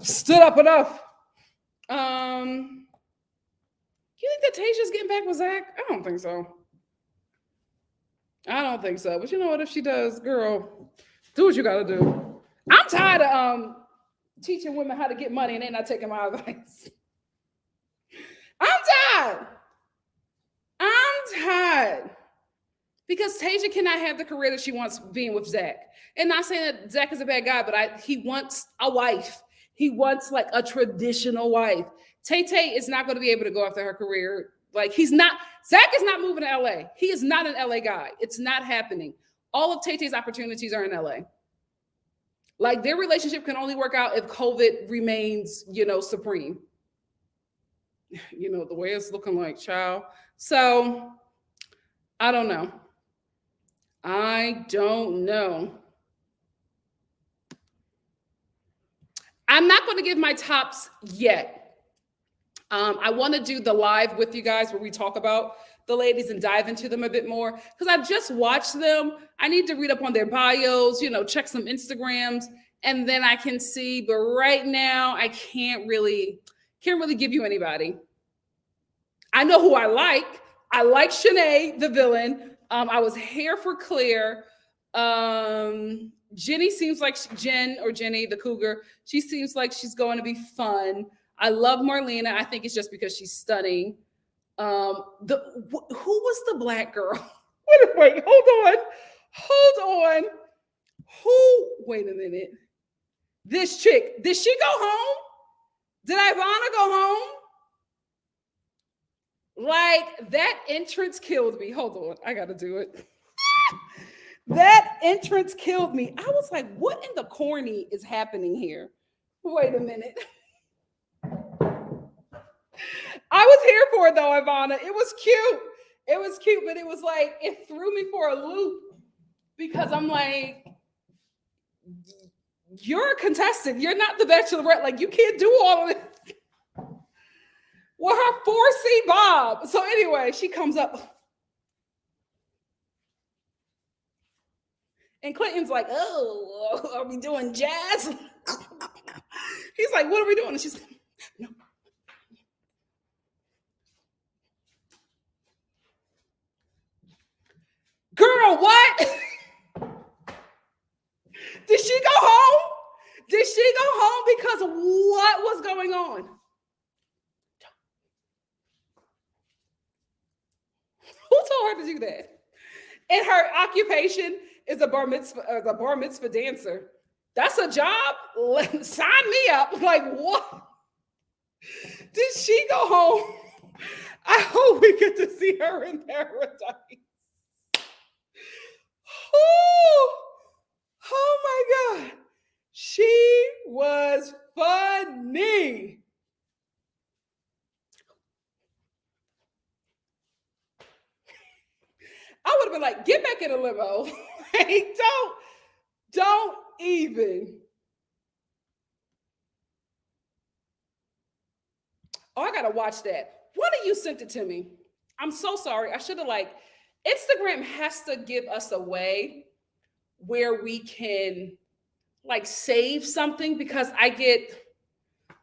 Stood up enough. You think that Tasia's getting back with Zach? I don't think so. But you know what? If she does, girl, do what you got to do. I'm tired of teaching women how to get money and they're not taking my advice. I'm tired. Because Tasia cannot have the career that she wants being with Zach. And not saying that Zach is a bad guy, but he wants a wife. He wants like a traditional wife. Tay-Tay is not going to be able to go after her career Like Zach is not moving to LA. He is not an LA guy. It's not happening. All of Tay-Tay's opportunities are in LA. Like their relationship can only work out if COVID remains, supreme. The way it's looking like, child. So I don't know. I'm not going to give my tops yet. I want to do the live with you guys where we talk about the ladies and dive into them a bit more because I just watched them. I need to read up on their bios, check some Instagrams, and then I can see. But right now, I can't really give you anybody. I know who I like. I like Shanae, the villain. I was here for Claire. Jenny seems like Jenny, the cougar. She seems like she's going to be fun. I love Marlena. I think it's just because she's stunning. Who was the black girl? Wait, hold on. Wait a minute. This chick, did she go home? Did Ivana go home? Like that entrance killed me. Hold on, I gotta do it. That entrance killed me. I was like, what in the corny is happening here? Wait a minute. I was here for it though, Ivana. It was cute, but it was like, it threw me for a loop because I'm like, you're a contestant. You're not the Bachelorette. Like, you can't do all of this. Well, her 4C Bob. So anyway, she comes up. And Clayton's like, oh, are we doing jazz? He's like, what are we doing? And she's like, no. Girl, what? Did she go home? Did she go home because of what was going on? Who told her to do that? And her occupation is a bar mitzvah dancer. That's a job? Sign me up. Like, what? Did she go home? I hope we get to see her in paradise. Oh my God. She was funny. I would have been like, get back in a limo. Like, don't even. Oh, I gotta watch that. One of you sent it to me. I'm so sorry. I should have Instagram has to give us a way where we can save something because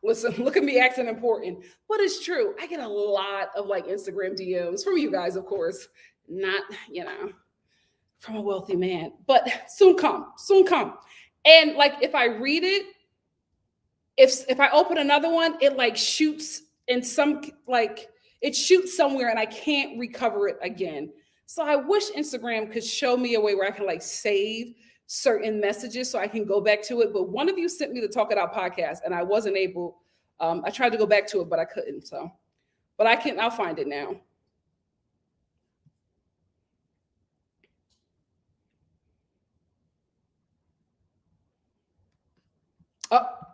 listen, look at me acting important. But it's true. I get a lot of Instagram DMs from you guys, of course, not, from a wealthy man, but soon come. And if I read it, if I open another one, it shoots in some, it shoots somewhere and I can't recover it again. So I wish Instagram could show me a way where I can save certain messages so I can go back to it. But one of you sent me the Talk It Out podcast and I wasn't able. I tried to go back to it, but I couldn't. So, but I'll find it now.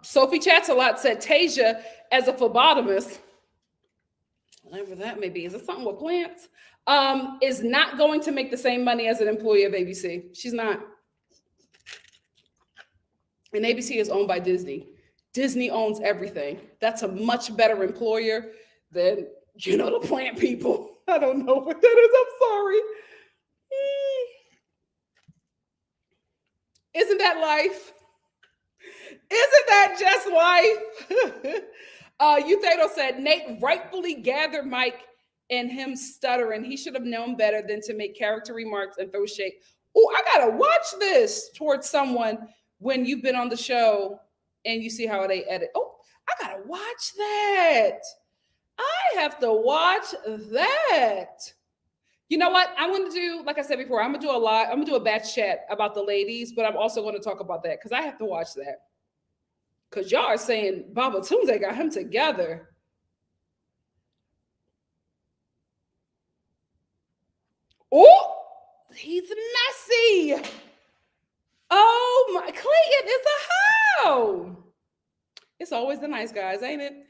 Sophie Chatsalot said Tasia as a phlebotomist, whatever that may be. Is it something with plants? Is not going to make the same money as an employee of ABC. She's not. And ABC is owned by Disney. Disney owns everything. That's a much better employer than, the plant people. I don't know what that is. I'm sorry. Isn't that life? Isn't that just life? Euthedo said, Nate rightfully gathered Mike and him stuttering. He should have known better than to make character remarks and throw shade. Oh, I got to watch this towards someone when you've been on the show and you see how they edit. Oh, I got to watch that. I have to watch that. You know what? I want to do, like I said before, I'm going to do I'm going to do a batch chat about the ladies, but I'm also going to talk about that because I have to watch that. Because y'all are saying Baba Tunde got him together. Oh, he's messy. Oh my, Clayton is a hoe. It's always the nice guys, ain't it?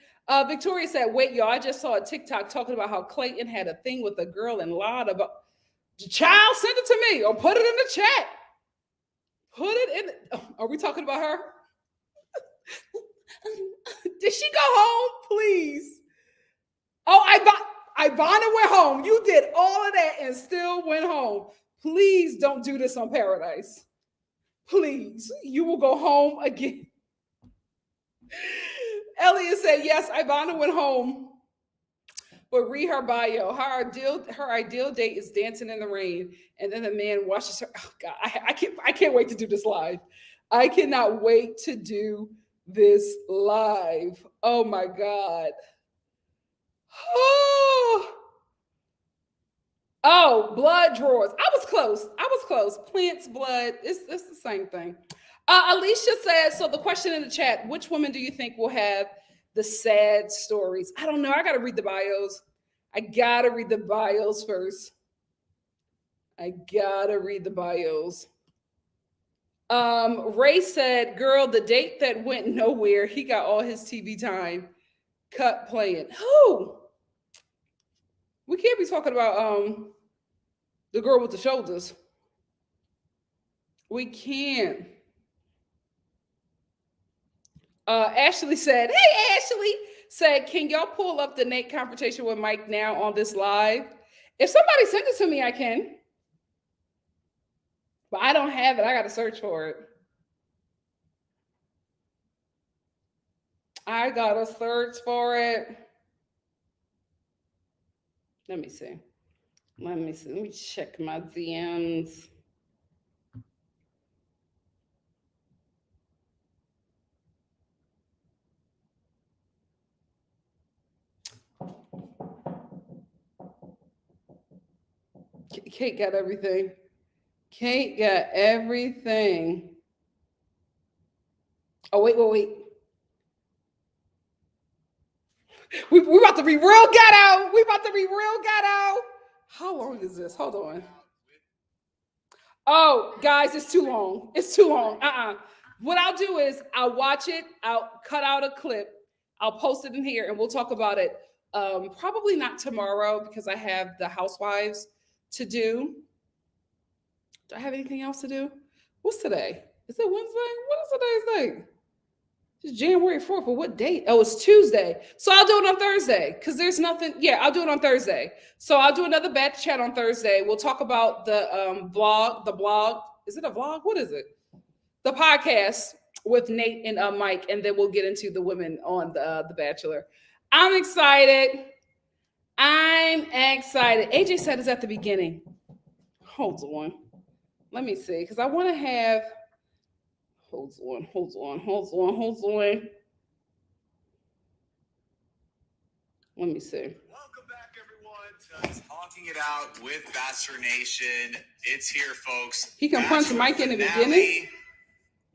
Victoria said, wait, y'all, I just saw a TikTok talking about how Clayton had a thing with a girl and lied about. The child, send it to me or put it in the chat. Put it in. Are we talking about her? Did she go home? Please. Oh, Ivana went home. You did all of that and still went home. Please don't do this on Paradise. Please. You will go home again. Elliot said, yes, Ivana went home. But read her bio. Her ideal date is dancing in the rain. And then the man watches her. Oh God, I can't wait to do this live. I cannot wait to do this live. Oh my God. Oh, blood drawers. I was close. Plants, blood. It's the same thing. Alicia said, so the question in the chat, which woman do you think will have the sad stories? I don't know. I got to read the bios. I got to read the bios first. Ray said, girl, the date that went nowhere, he got all his TV time cut playing. Who? We can't be talking about the girl with the shoulders. We can't. Ashley said, hey, Ashley said, can y'all pull up the Nate confrontation with Mike now on this live? If somebody sends it to me, I can. But I don't have it. I got to search for it. Let me see. Let me check my DMs. Kate got everything. Oh, wait. We about to be real ghetto. How long is this? Hold on. Oh, guys, it's too long. What I'll do is I'll watch it. I'll cut out a clip. I'll post it in here and we'll talk about it. Probably not tomorrow because I have the housewives to do. Do I have anything else to do? What's today? Is it Wednesday? What is today's date? It's January 4th, but what date? Oh, it's Tuesday. So I'll do it on Thursday because there's nothing. Yeah, I'll do it on Thursday. So I'll do another batch chat on Thursday. We'll talk about the blog. Is it a vlog? What is it? The podcast with Nate and Mike, and then we'll get into the women on the Bachelor. I'm excited. AJ said it's at the beginning. Hold on. Let me see, because I want to have. Hold on. Let me see. Welcome back, everyone, to Talking It Out with Bachelor Nation. It's here, folks. He confronts Mike in the beginning.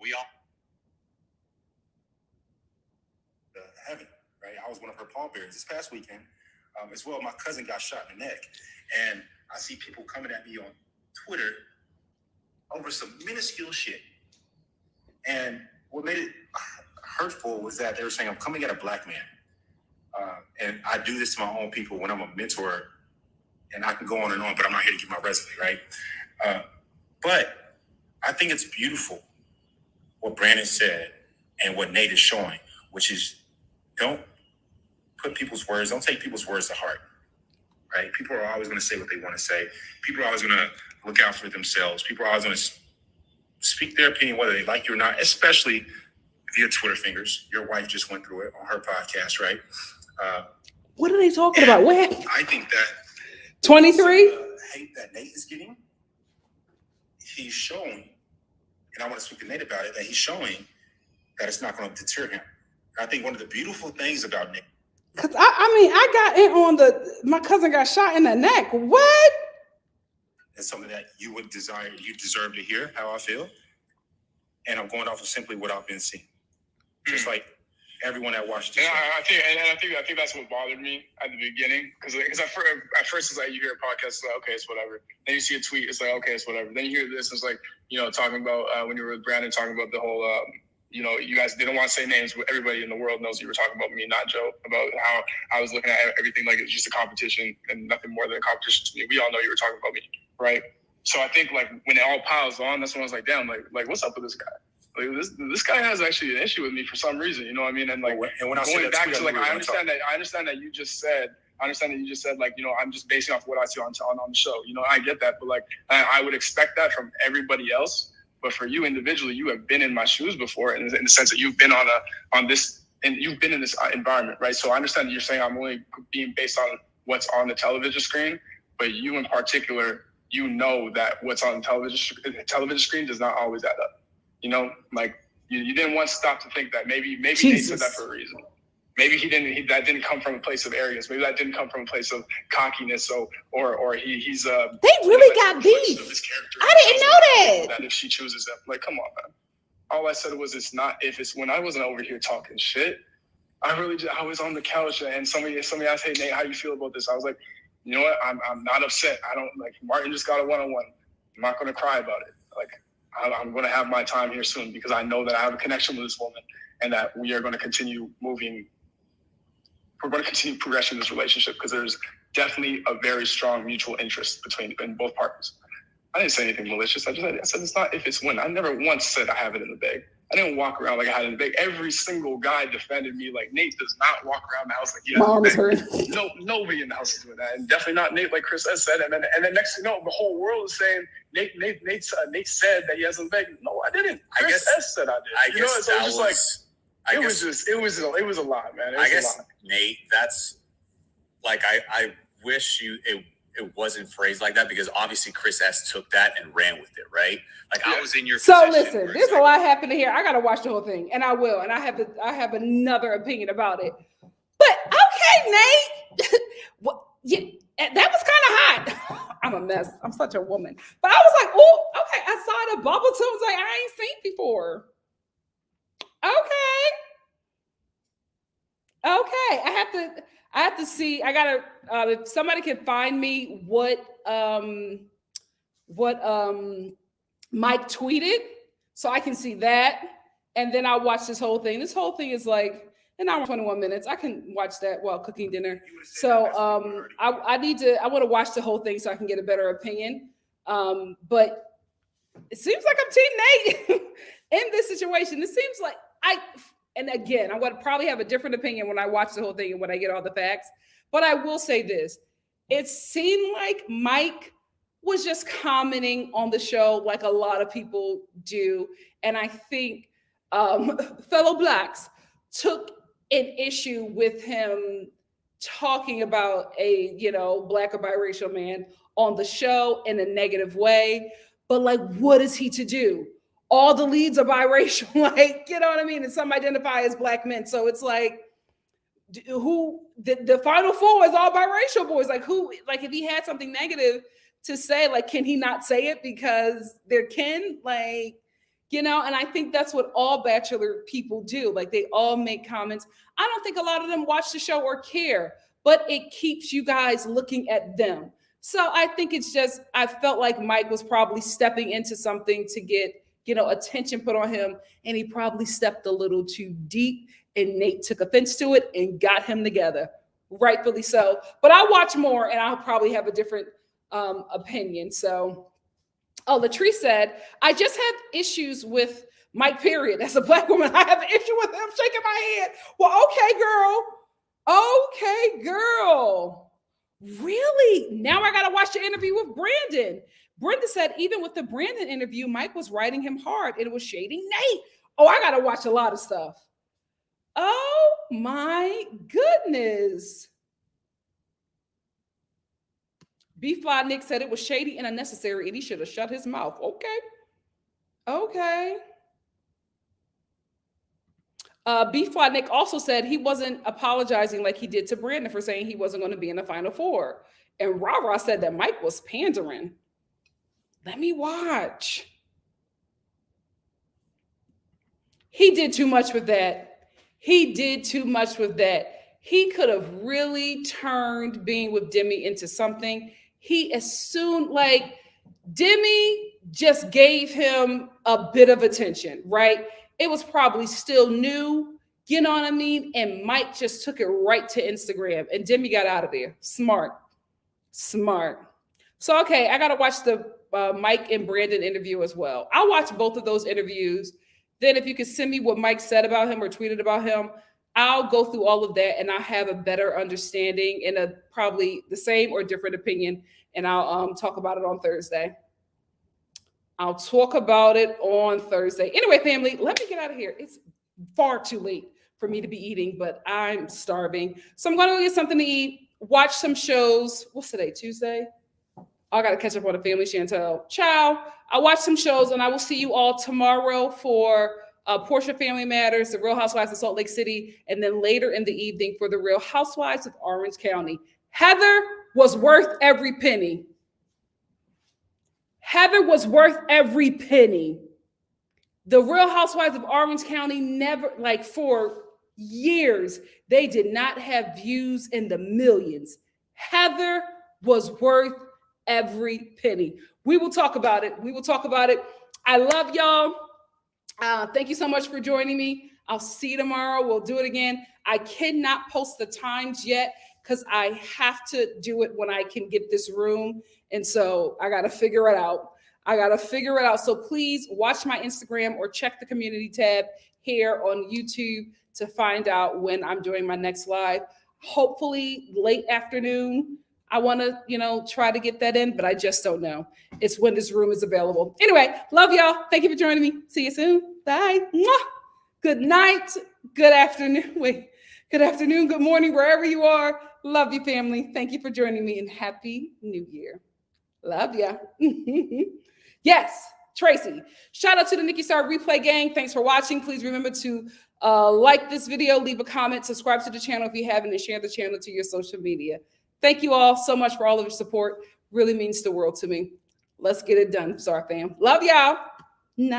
We all. Heaven, right? I was one of her pallbearers this past weekend. As well, my cousin got shot in the neck. And I see people coming at me on Twitter over some minuscule shit. And what made it hurtful was that they were saying, I'm coming at a black man. And I do this to my own people when I'm a mentor. And I can go on and on, but I'm not here to give my resume, right? But I think it's beautiful what Brandon said and what Nate is showing, which is don't take people's words to heart, right? People are always going to say what they want to say. People are always going to look out for themselves. People are always going to speak their opinion, whether they like you or not, especially via Twitter fingers. Your wife just went through it on her podcast, right? What are they talking about? What happened? I think that 23 hate that Nate is getting, he's showing, and I want to speak to Nate about it, that he's showing that it's not going to deter him. I think one of the beautiful things about Nate. Because I got in on my cousin got shot in the neck. What? That's something that you would desire, you deserve to hear how I feel. And I'm going off of simply what I've been seeing. Just like everyone that watched the And show. I think that's what bothered me at the beginning, because at first it's like you hear a podcast, it's like, okay, it's whatever. Then you see a tweet, it's like, okay, it's whatever. Then you hear this, it's like, talking about when you were with Brandon, talking about the whole, you guys didn't want to say names, but everybody in the world knows you were talking about me, not Joe, about how I was looking at everything like it's just a competition and nothing more than a competition to me. We all know you were talking about me, right? So I think like when it all piles on, that's when I was like, damn, like what's up with this guy? Like this guy has actually an issue with me for some reason, you know what I mean? And like and when I going back to like I understand that you just said like, I'm just basing off what I see on the show. I get that, but like I would expect that from everybody else. But for you individually, you have been in my shoes before, in the sense that you've been on this, and you've been in this environment, right? So I understand that you're saying I'm only being based on what's on the television screen, but you in particular, that what's on the television screen does not always add up. Like you didn't once stop to think that maybe Nate said that for a reason. Maybe that didn't come from a place of arrogance. Maybe that didn't come from a place of cockiness. Or he's They really got beef. I didn't know that. That if she chooses him, like, come on, man. All I said was it's when I wasn't over here talking shit. I was on the couch and somebody asked, hey Nate, how you feel about this? I was like, you know what? I'm not upset. I don't like Martin just got a one-on-one. I'm not gonna cry about it. Like I'm gonna have my time here soon because I know that I have a connection with this woman and that we are gonna continue moving. We're going to continue progressing this relationship because there's definitely a very strong mutual interest in both parties. I didn't say anything malicious. I said it's not if, it's when. I never once said I have it in the bag. I didn't walk around like I had it in the bag. Every single guy defended me. Like Nate does not walk around the house like he has Mom is hurt. No, nobody in the house is doing that, and definitely not Nate, like Chris has said. And then next thing you know, the whole world is saying Nate said that he has it in the bag. No, I didn't. Chris S said I did. I guess that was. It was a lot, man. I guess Nate, that's like I wish it wasn't phrased like that, because obviously Chris S took that and ran with it, right? Like I was in your So position. listen, there's a lot happening here. I gotta watch the whole thing, and I will, and I have another opinion about it. But okay, Nate, yeah, that was kind of hot. I'm a mess. I'm such a woman, but I was like, oh, okay. I saw the bubble too. I was like, I ain't seen before. Okay, I have to see. I gotta if somebody can find me what Mike tweeted, so I can see that, and then I'll watch this whole thing. This whole thing is like an hour and 21 minutes. I can watch that while cooking dinner. So I want to watch the whole thing so I can get a better opinion. But it seems like I'm Team Nate in this situation. It seems like and again, I would probably have a different opinion when I watch the whole thing and when I get all the facts. But I will say this. It seemed like Mike was just commenting on the show like a lot of people do. And I think fellow Blacks took an issue with him talking about a, Black or biracial man on the show in a negative way. But like, what is he to do? All the leads are biracial, like, you know what I mean? And some identify as Black men. So it's like, who the final four is all biracial boys. Like who, like if he had something negative to say, like, can he not say it because they're kin? Like, and I think that's what all Bachelor people do. Like they all make comments. I don't think a lot of them watch the show or care, but it keeps you guys looking at them. So I think it's just, I felt like Mike was probably stepping into something to get, attention put on him, and he probably stepped a little too deep, and Nate took offense to it and got him together, rightfully so. But I'll watch more, and I'll probably have a different opinion. So, Latrice said, I just have issues with Mike, period. As a Black woman, I have an issue with him. Shaking my head. Well, okay, girl. Really? Now I got to watch the interview with Brandon. Brenda said, even with the Brandon interview, Mike was writing him hard. It was shading Nate. Oh, I got to watch a lot of stuff. Oh, my goodness. B-Fly Nick said it was shady and unnecessary, and he should have shut his mouth. Okay. B-Fly Nick also said he wasn't apologizing like he did to Brandon for saying he wasn't going to be in the Final Four. And Ra said that Mike was pandering. Let me watch. He did too much with that. He did too much with that. He could have really turned being with Demi into something. He assumed, like, Demi just gave him a bit of attention, right? It was probably still new, you know what I mean? And Mike just took it right to Instagram, and Demi got out of there. Smart. So, okay, I got to watch the Mike and Brandon interview as well. I'll watch both of those interviews. Then if you can send me what Mike said about him or tweeted about him, I'll go through all of that and I'll have a better understanding and a probably the same or different opinion. And I'll talk about it on Thursday. Anyway, family, let me get out of here. It's far too late for me to be eating, but I'm starving. So I'm going to go get something to eat, watch some shows. What's today, Tuesday? I got to catch up on the family, Chantel. Ciao. I'll watch some shows, and I will see you all tomorrow for Portia Family Matters, The Real Housewives of Salt Lake City, and then later in the evening for The Real Housewives of Orange County. Heather was worth every penny. Heather was worth every penny. The Real Housewives of Orange County never, like for years, they did not have views in the millions. Heather was worth every penny. We will talk about it. I love y'all. Thank you so much for joining me. I'll see you tomorrow. We'll do it again. I cannot post the times yet because I have to do it when I can get this room. And so I got to figure it out. So please watch my Instagram or check the community tab here on YouTube to find out when I'm doing my next live. Hopefully late afternoon. I want to, try to get that in, but I just don't know. It's when this room is available. Anyway, love y'all. Thank you for joining me. See you soon. Bye. Mwah. Good night. Good afternoon. Good afternoon. Good morning, wherever you are. Love you, family. Thank you for joining me, and Happy New Year. Love ya. Yes, Tracy. Shout out to the NikkiStar Replay Gang. Thanks for watching. Please remember to like this video, leave a comment, subscribe to the channel if you haven't, and share the channel to your social media. Thank you all so much for all of your support. Really means the world to me. Let's get it done, Star fam. Love y'all. Night.